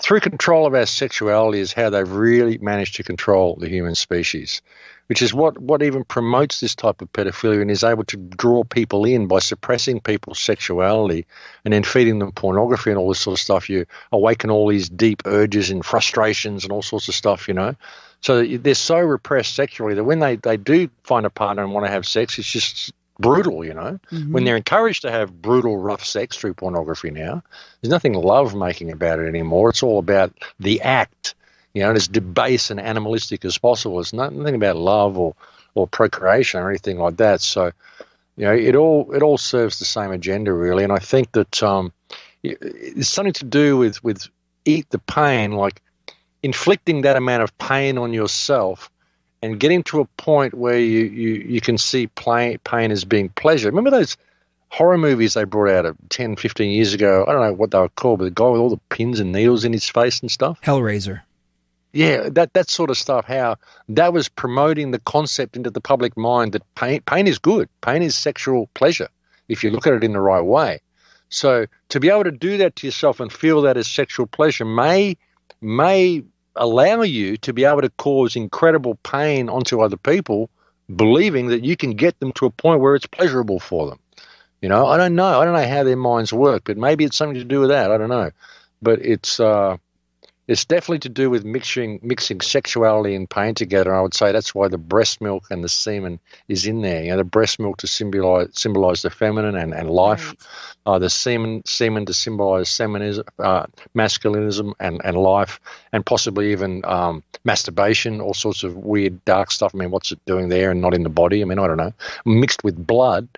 through control of our sexuality is how they've really managed to control the human species, which is what even promotes this type of pedophilia and is able to draw people in by suppressing people's sexuality and then feeding them pornography and all this sort of stuff. You awaken all these deep urges and frustrations and all sorts of stuff, you know. So they're so repressed sexually that when they do find a partner and want to have sex, it's just brutal, you know. Mm-hmm. When they're encouraged to have brutal, rough sex through pornography now, there's nothing love-making about it anymore. It's all about the act, you know, as debased and animalistic as possible. It's nothing about love or procreation or anything like that. So, you know, it all serves the same agenda, really. And I think that it's something to do with eat the pain, like inflicting that amount of pain on yourself and getting to a point where you can see pain as being pleasure. Remember those horror movies they brought out 10, 15 years ago? I don't know what they were called, but the guy with all the pins and needles in his face and stuff? Hellraiser. Yeah, that sort of stuff, how that was promoting the concept into the public mind that pain is good. Pain is sexual pleasure if you look at it in the right way. So to be able to do that to yourself and feel that as sexual pleasure may allow you to be able to cause incredible pain onto other people, believing that you can get them to a point where it's pleasurable for them. You know, I don't know how their minds work, but maybe it's something to do with that. I don't know. But it's definitely to do with mixing sexuality and pain together. And I would say that's why the breast milk and the semen is in there. You know, the breast milk to symbolize the feminine and life, right. The semen to symbolize masculinism and life, and possibly even masturbation, all sorts of weird dark stuff. I mean, what's it doing there and not in the body? I mean, I don't know. Mixed with blood.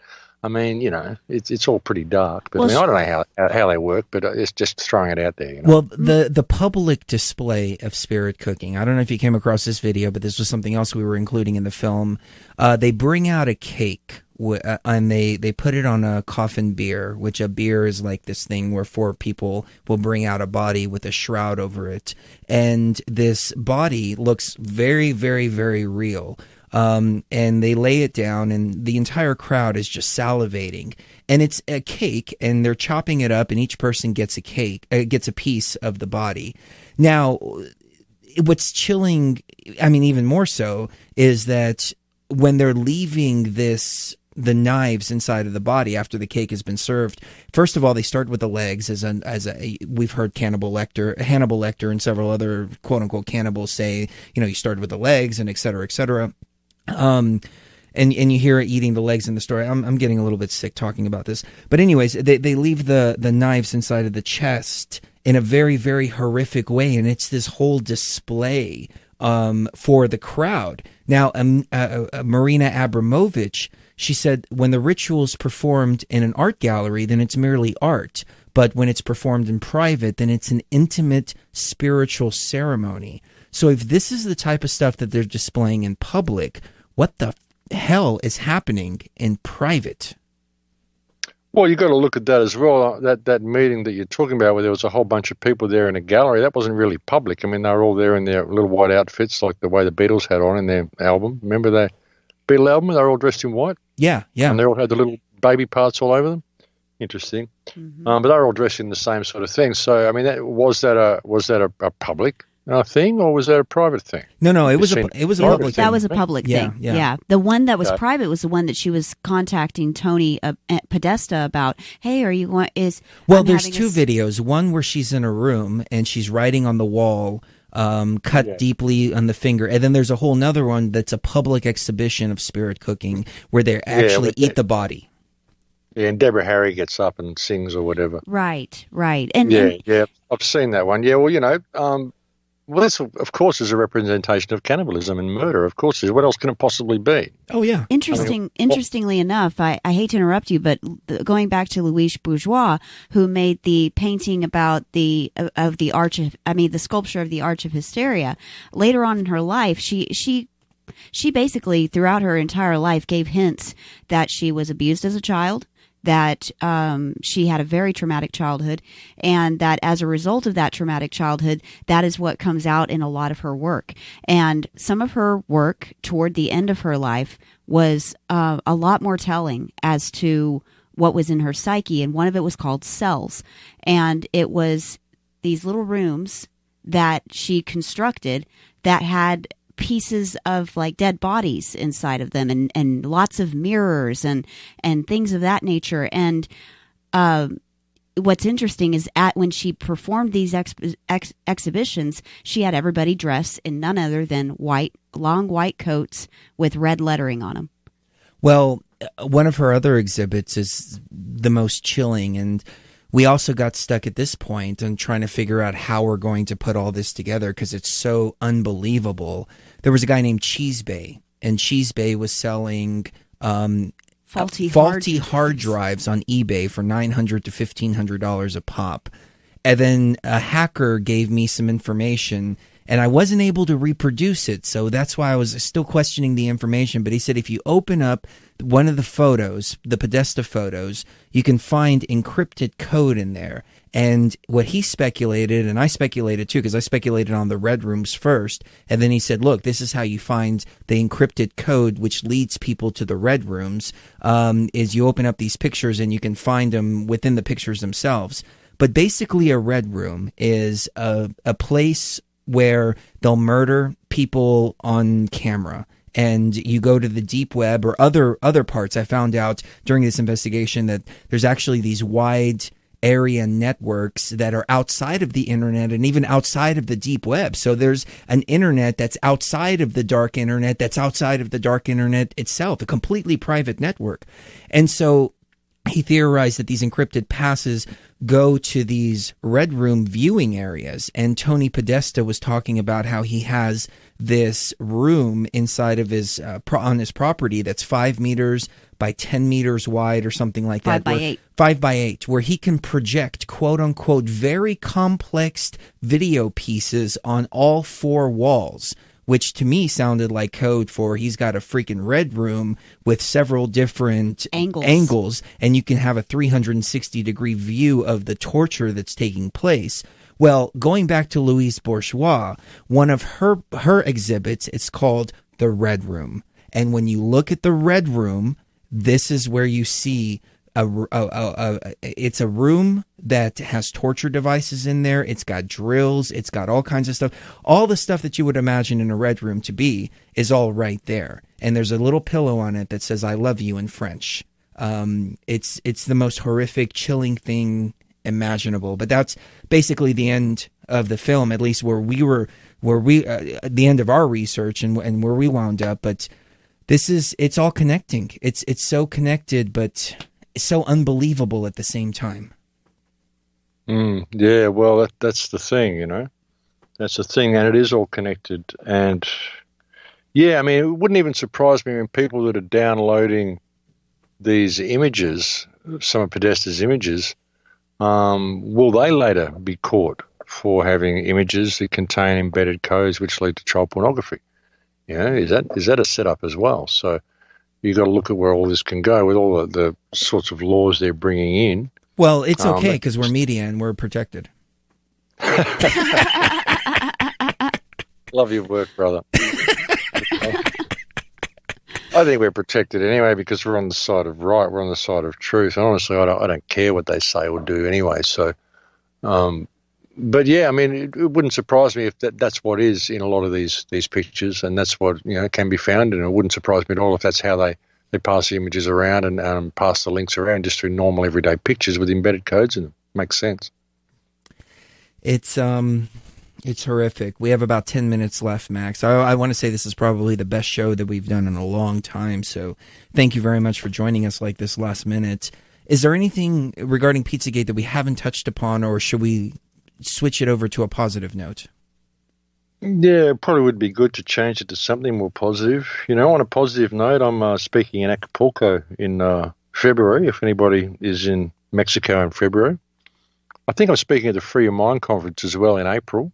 I mean, you know, it's all pretty dark. But I mean, I don't know how they work, but it's just throwing it out there. You know? Well, the public display of spirit cooking, I don't know if you came across this video, but this was something else we were including in the film. They bring out a cake, and they put it on a coffin beer, which a beer is like this thing where 4 people will bring out a body with a shroud over it. And this body looks very, very, very real. And they lay it down, and the entire crowd is just salivating. And it's a cake, and they're chopping it up, and each person gets gets a piece of the body. Now, what's chilling, I mean, even more so, is that when they're leaving the knives inside of the body after the cake has been served, first of all, they start with the legs, we've heard Hannibal Lecter, and several other quote unquote cannibals say, you know, you started with the legs and et cetera, et cetera. And you hear it eating the legs in the story. I'm getting a little bit sick talking about this, but anyways, they leave the knives inside of the chest in a very, very horrific way, and it's this whole display for the crowd. Now, Marina Abramovich, she said, when the ritual's performed in an art gallery, then it's merely art. But when it's performed in private, then it's an intimate spiritual ceremony. So if this is the type of stuff that they're displaying in public, what the hell is happening in private? Well, you've got to look at that as well. That meeting that you're talking about, where there was a whole bunch of people there in a gallery, that wasn't really public. I mean, they were all there in their little white outfits, like the way the Beatles had on in their album. Remember the Beatle album? They were all dressed in white. Yeah. And they all had the little baby parts all over them. Interesting. Mm-hmm. But they were all dressed in the same sort of thing. So, I mean, was that a public thing, or was that a private thing? No, it was a public thing. That was a public thing. Yeah. The one that was private was the one that she was contacting Tony Podesta about. Hey, are you going? There's 2 videos. One where she's in a room and she's writing on the wall, cut deeply on the finger, and then there's a whole nother one that's a public exhibition of spirit cooking where they actually eat the body. Yeah, and Deborah Harry gets up and sings or whatever. Right. And I've seen that one. Yeah, well, you know, this, of course, is a representation of cannibalism and murder. Of course, what else can it possibly be? Oh, yeah. Interestingly enough, I hate to interrupt you, but going back to Louise Bourgeois, who made the painting about the sculpture of the Arch of Hysteria, later on in her life, she basically, throughout her entire life, gave hints that she was abused as a child, that she had a very traumatic childhood, and that as a result of that traumatic childhood, that is what comes out in a lot of her work. And some of her work toward the end of her life was a lot more telling as to what was in her psyche, and one of it was called Cells. And it was these little rooms that she constructed that had pieces of like dead bodies inside of them, and lots of mirrors and things of that nature. And what's interesting is when she performed these exhibitions, she had everybody dress in none other than long white coats with red lettering on them. Well, one of her other exhibits is the most chilling, and we also got stuck at this point and trying to figure out how we're going to put all this together because it's so unbelievable. There was a guy named Cheese Bay, and Cheese Bay was selling faulty hard drives on eBay for $900 to $1,500 a pop. And then a hacker gave me some information, and I wasn't able to reproduce it, so that's why I was still questioning the information. But he said if you open up one of the photos, the Podesta photos, you can find encrypted code in there. And what he speculated, and I speculated too, because I speculated on the red rooms first, and then he said, look, this is how you find the encrypted code which leads people to the red rooms, is you open up these pictures and you can find them within the pictures themselves. But basically a red room is a place where they'll murder people on camera. And you go to the deep web or other parts. I found out during this investigation that there's actually these wide area networks that are outside of the internet and even outside of the deep web. So there's an internet that's outside of the dark internet that's outside of the dark internet itself, a completely private network. And so he theorized that these encrypted passes go to these red room viewing areas. And Tony Podesta was talking about how he has this room inside of his on his property that's 5 meters by 10 meters wide or something like that. 5 by 8, where he can project quote unquote very complex video pieces on all 4 walls, which to me sounded like code for he's got a freaking red room with several different angles, and you can have a 360-degree view of the torture that's taking place. Well, going back to Louise Bourgeois, one of her exhibits, it's called The Red Room. And when you look at the Red Room, this is where you see it's a room that has torture devices in there. It's got drills. It's got all kinds of stuff. All the stuff that you would imagine in a red room to be is all right there. And there's a little pillow on it that says, I love you in French. It's the most horrific, chilling thing imaginable. But that's basically the end of the film, at least the end of our research and where we wound up. But it's all connecting. It's so connected, but so unbelievable at the same time. Yeah, well, that's the thing, That's the thing, and it is all connected. And, yeah, I mean, it wouldn't even surprise me when people that are downloading these images, some of Podesta's images, will they later be caught for having images that contain embedded codes which lead to child pornography? Is that a setup as well? So you've got to look at where all this can go with all the sorts of laws they're bringing in. Well, it's okay because we're media and we're protected. Love your work, brother. I think we're protected anyway because we're on the side of right. We're on the side of truth. And honestly, I don't care what they say or do anyway. So, but yeah, I mean, it wouldn't surprise me if that's what is in a lot of these pictures, and that's what can be found. And it wouldn't surprise me at all if that's how they pass the images around and pass the links around just through normal everyday pictures with embedded codes in them. Makes sense. It's horrific. We have about 10 minutes left, Max. I want to say this is probably the best show that we've done in a long time. So thank you very much for joining us like this last minute. Is there anything regarding Pizzagate that we haven't touched upon, or should we switch it over to a positive note? Yeah, it probably would be good to change it to something more positive. On a positive note, I'm speaking in Acapulco in February, if anybody is in Mexico in February. I think I'm speaking at the Free Your Mind conference as well in April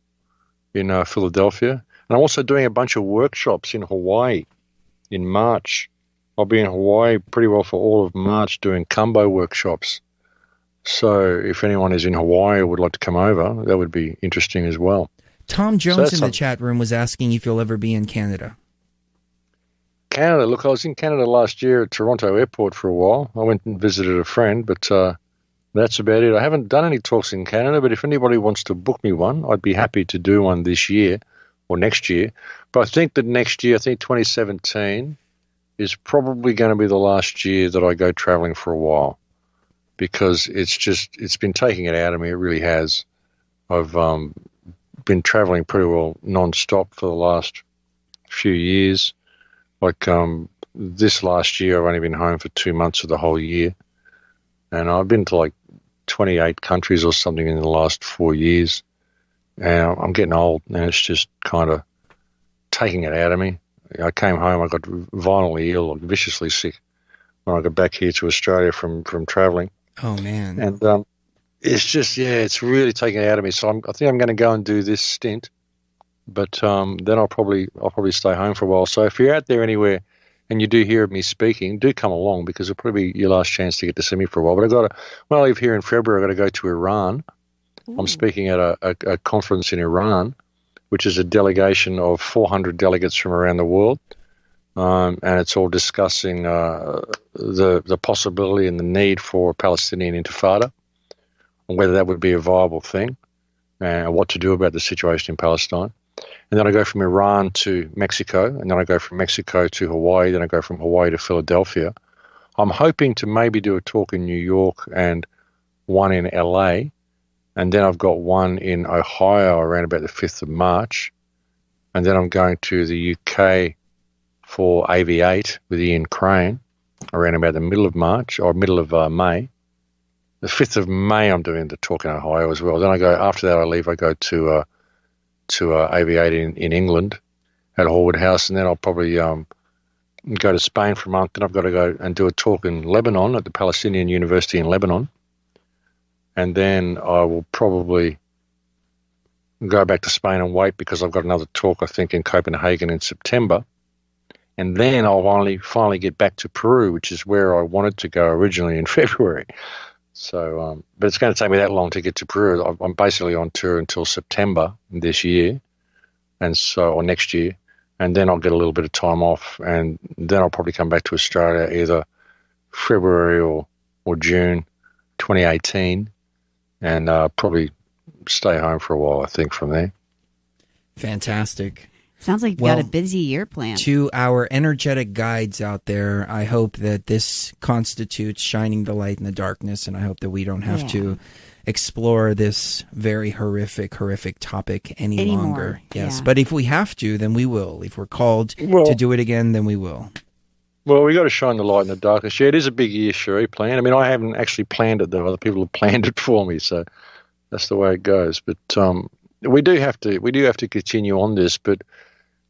in Philadelphia. And I'm also doing a bunch of workshops in Hawaii in March. I'll be in Hawaii pretty well for all of March doing combo workshops. So if anyone is in Hawaii or would like to come over, that would be interesting as well. Tom Jones in the chat room was asking if you'll ever be in Canada. Canada, look, I was in Canada last year at Toronto Airport for a while. I went and visited a friend, but That's about it. I haven't done any talks in Canada, but if anybody wants to book me one, I'd be happy to do one this year or next year. But I think that next year, I think 2017 is probably going to be the last year that I go traveling for a while, because it's been taking it out of me. It really has. I've been traveling pretty well non-stop for the last few years. Like this last year, I've only been home for 2 months of the whole year. And I've been to like 28 countries or something in the last 4 years. And I'm getting old, and it's just kind of taking it out of me. I came home, I got violently ill, like viciously sick, when I got back here to Australia from traveling. Oh, man. And it's just, it's really taking it out of me. So I think I'm going to go and do this stint, but then I'll probably stay home for a while. So if you're out there anywhere and you do hear of me speaking, do come along, because it'll probably be your last chance to get to see me for a while. But when I leave here in February, I've got to go to Iran. Ooh. I'm speaking at a conference in Iran, which is a delegation of 400 delegates from around the world. And it's all discussing the possibility and the need for a Palestinian intifada, and whether that would be a viable thing, and what to do about the situation in Palestine. And then I go from Iran to Mexico, and then I go from Mexico to Hawaii, then I go from Hawaii to Philadelphia. I'm hoping to maybe do a talk in New York and one in LA, and then I've got one in Ohio around about the 5th of March, and then I'm going to the UK for AV8 with Ian Crane around about the middle of March, or middle of May. The 5th of May, I'm doing the talk in Ohio as well. Then after that I leave, I go to AV8 in England at Horwood House, and then I'll probably go to Spain for a month. Then I've got to go and do a talk in Lebanon at the Palestinian University in Lebanon. And then I will probably go back to Spain and wait, because I've got another talk, I think, in Copenhagen in September. And then I'll finally get back to Peru, which is where I wanted to go originally in February. So, but it's going to take me that long to get to Peru. I'm basically on tour until September this year, or next year. And then I'll get a little bit of time off, and then I'll probably come back to Australia either February or June 2018. And probably stay home for a while, I think, from there. Fantastic. Sounds like you've got a busy year planned. To our energetic guides out there, I hope that this constitutes shining the light in the darkness, and I hope that we don't have to explore this very horrific topic any longer. Yes, but if we have to, then we will. If we're called to do it again, then we will. Well, we got to shine the light in the darkness. Yeah, it is a big year, Sheree, planned. I mean, I haven't actually planned it, though. Other people have planned it for me, so that's the way it goes. But we do have to continue on this, but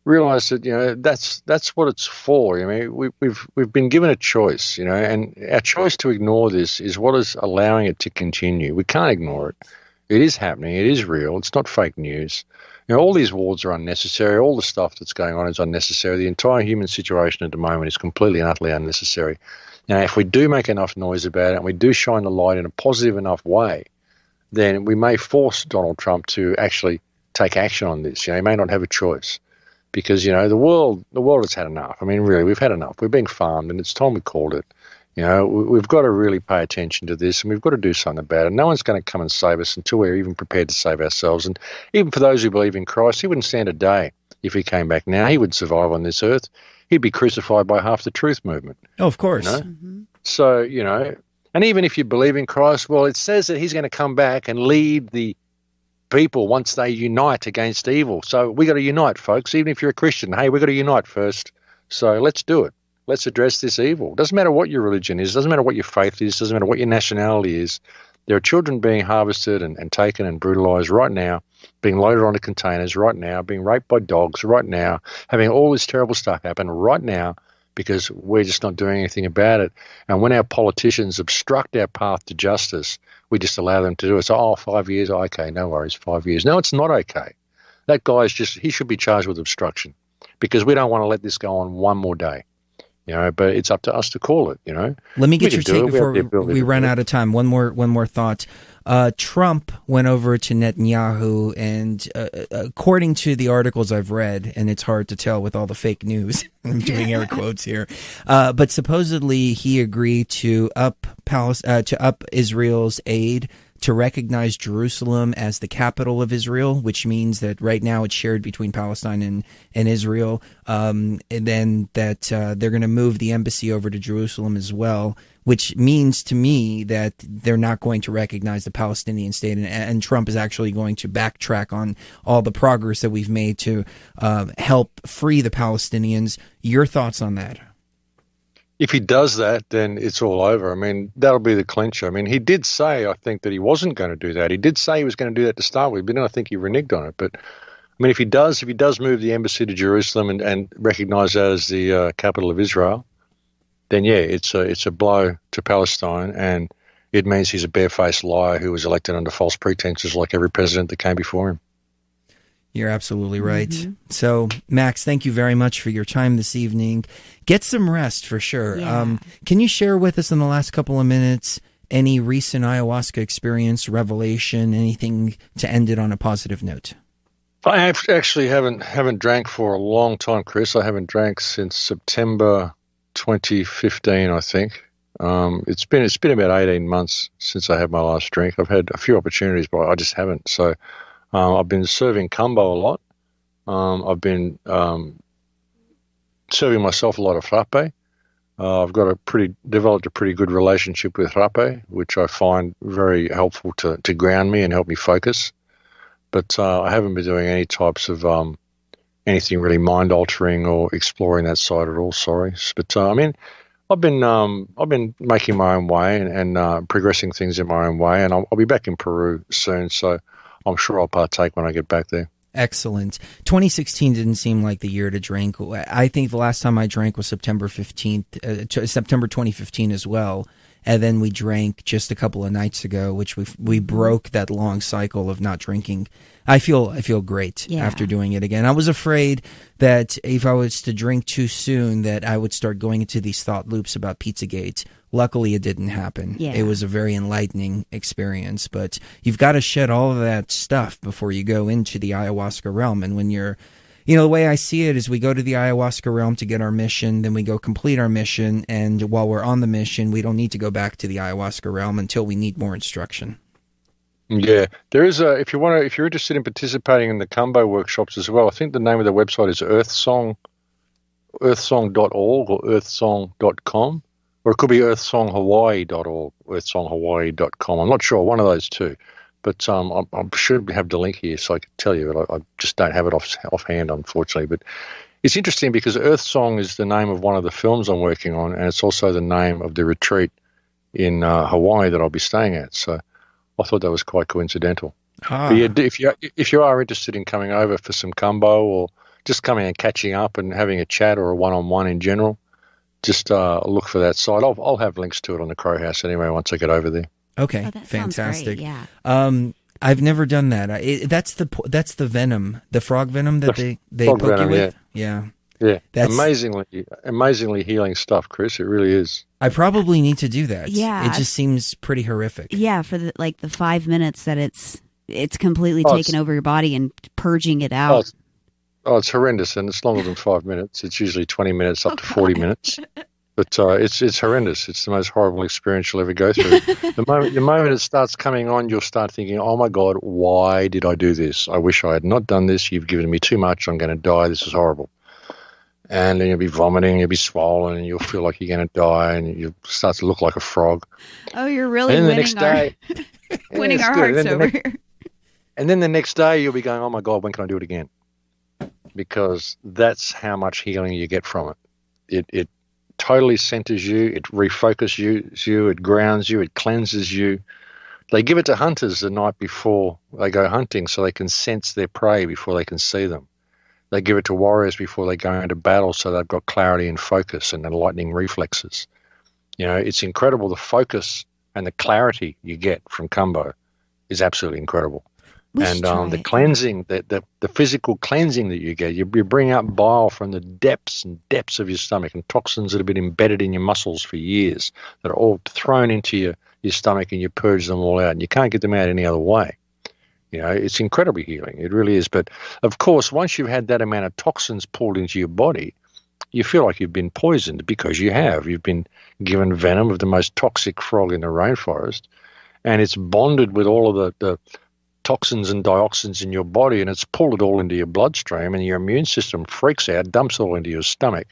realize that that's what it's for. I mean, we've been given a choice, and our choice to ignore this is what is allowing it to continue. We can't ignore it. It is happening. It is real. It's not fake news. All these wars are unnecessary. All the stuff that's going on is unnecessary. The entire human situation at the moment is completely and utterly unnecessary. Now, if we do make enough noise about it, and we do shine the light in a positive enough way, then we may force Donald Trump to actually take action on this. He may not have a choice, because the world has had enough. I mean, really, we've had enough. We're being farmed, and it's time we called it. We've got to really pay attention to this, and we've got to do something about it. No one's going to come and save us until we're even prepared to save ourselves. And even for those who believe in Christ, he wouldn't stand a day if he came back now. He would survive on this earth. He'd be crucified by half the truth movement. Oh, of course. Mm-hmm. So, and even if you believe in Christ, well, it says that he's going to come back and lead the people once they unite against evil. So we got to unite, folks. Even if you're a Christian, hey, we got to unite first. So let's do it. Let's address this evil. Doesn't matter what your religion is. Doesn't matter what your faith is. Doesn't matter what your nationality is. There are children being harvested and taken and brutalized right now, being loaded onto containers right now, being raped by dogs right now, having all this terrible stuff happen right now, because we're just not doing anything about it. And when our politicians obstruct our path to justice, we just allow them to do it. So, 5 years, okay, no worries, 5 years. No, it's not okay. That guy he should be charged with obstruction, because we don't want to let this go on one more day. but it's up to us to call it, Let me get your can do take it. We have the before ability we to run do it. out of time. One more thought. Trump went over to Netanyahu, and according to the articles I've read, and it's hard to tell with all the fake news, I'm doing air quotes here, but supposedly he agreed to up Israel's aid to recognize Jerusalem as the capital of Israel, which means that right now it's shared between Palestine and Israel, and then that they're going to move the embassy over to Jerusalem as well, which means to me that they're not going to recognize the Palestinian state, and Trump is actually going to backtrack on all the progress that we've made to help free the Palestinians. Your thoughts on that? If he does that, then it's all over. I mean, that'll be the clincher. I mean, he did say, I think, that he wasn't going to do that. He did say he was going to do that to start with, but then I think he reneged on it. But I mean, if he does move the embassy to Jerusalem and recognize that as the capital of Israel, then yeah, it's a blow to Palestine, and it means he's a barefaced liar who was elected under false pretenses, like every president that came before him. You're absolutely right. So, Max, thank you very much for your time this evening. Get some rest for sure. Yeah. Can you share with us in the last couple of minutes any recent ayahuasca experience, revelation, anything to end it on a positive note? I actually haven't drank for a long time, Chris. I haven't drank since September 2015, I think. It's been about 18 months since I had my last drink. I've had a few opportunities, but I just haven't. So I've been serving Kumbo a lot. I've been serving myself a lot of frappe. I've developed a pretty good relationship with frappe, which I find very helpful to ground me and help me focus. But I haven't been doing any types of anything really mind altering or exploring that side at all. Sorry, but I mean, I've been making my own way and progressing things in my own way, and I'll be back in Peru soon. So I'm sure I'll partake when I get back there. Excellent. 2016 didn't seem like the year to drink. I think the last time I drank was September 2015 as well. And then we drank just a couple of nights ago, which we broke that long cycle of not drinking. I feel great after doing it again. I was afraid that if I was to drink too soon, that I would start going into these thought loops about Pizzagate. Luckily, it didn't happen. Yeah. It was a very enlightening experience. But you've got to shed all of that stuff before you go into the ayahuasca realm. And when you're, the way I see it is we go to the ayahuasca realm to get our mission, then we go complete our mission, and while we're on the mission, we don't need to go back to the ayahuasca realm until we need more instruction. Yeah, there is if you're interested in participating in the Kumbo workshops as well, I think the name of the website is earthsong.org or earthsong.com, or it could be earthsonghawaii.org, earthsonghawaii.com. I'm not sure, one of those two. But I should have the link here so I can tell you, but I just don't have it offhand, unfortunately. But it's interesting because Earth Song is the name of one of the films I'm working on, and it's also the name of the retreat in Hawaii that I'll be staying at. So I thought that was quite coincidental. But yeah, if you are interested in coming over for some Kumbo or just coming and catching up and having a chat or a one-on-one in general, just look for that site. I'll have links to it on the Crow House anyway once I get over there. Okay, that fantastic. sounds great, yeah. I've never done that. That's the venom, the frog venom that they poke venom, you with. Yeah. That's amazingly healing stuff, Chris. It really is. I probably need to do that. Yeah. It just seems pretty horrific. Yeah, for the 5 minutes that it's completely taken over your body and purging it out. It's horrendous, and it's longer than 5 minutes. It's usually 20 minutes up to 40 minutes. But it's horrendous. It's the most horrible experience you'll ever go through. The moment it starts coming on, you'll start thinking, oh, my God, why did I do this? I wish I had not done this. You've given me too much. I'm going to die. This is horrible. And then you'll be vomiting, you'll be swollen, and you'll feel like you're going to die, and you'll start to look like a frog. Oh, you're really winning winning our hearts over here. And then the next day, you'll be going, oh, my God, when can I do it again? Because that's how much healing you get from it. It totally centers you, it refocuses you, it grounds you, it cleanses you. They give it to hunters the night before they go hunting so they can sense their prey before they can see them. They give it to warriors before they go into battle so they've got clarity and focus and lightning reflexes. It's incredible. The focus and the clarity you get from Kumbo is absolutely incredible. And the cleansing, the physical cleansing that you get, you bring out bile from the depths and depths of your stomach and toxins that have been embedded in your muscles for years that are all thrown into your stomach, and you purge them all out, and you can't get them out any other way. It's incredibly healing. It really is. But of course, once you've had that amount of toxins pulled into your body, you feel like you've been poisoned, because you have. You've been given venom of the most toxic frog in the rainforest, and it's bonded with all of the toxins and dioxins in your body, and it's pulled it all into your bloodstream, and your immune system freaks out, dumps it all into your stomach,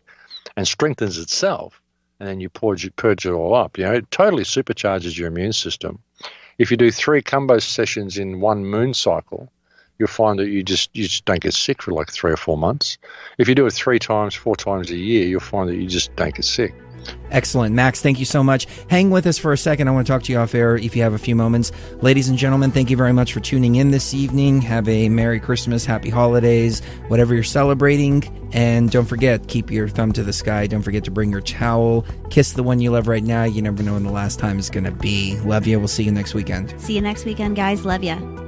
and strengthens itself, and then you purge it all up. It totally supercharges your immune system. If you do 3 combo sessions in one moon cycle, you'll find that you just don't get sick for like 3 or 4 months. If you do it 3 times, 4 times a year, you'll find that you just don't get sick. Excellent. Max, thank you so much. Hang with us for a second. I want to talk to you off air if you have a few moments. Ladies and gentlemen, thank you very much for tuning in this evening. Have a Merry Christmas, Happy Holidays, whatever you're celebrating. And don't forget, keep your thumb to the sky. Don't forget to bring your towel. Kiss the one you love right now. You never know when the last time is going to be. Love you. We'll see you next weekend. See you next weekend, guys. Love you.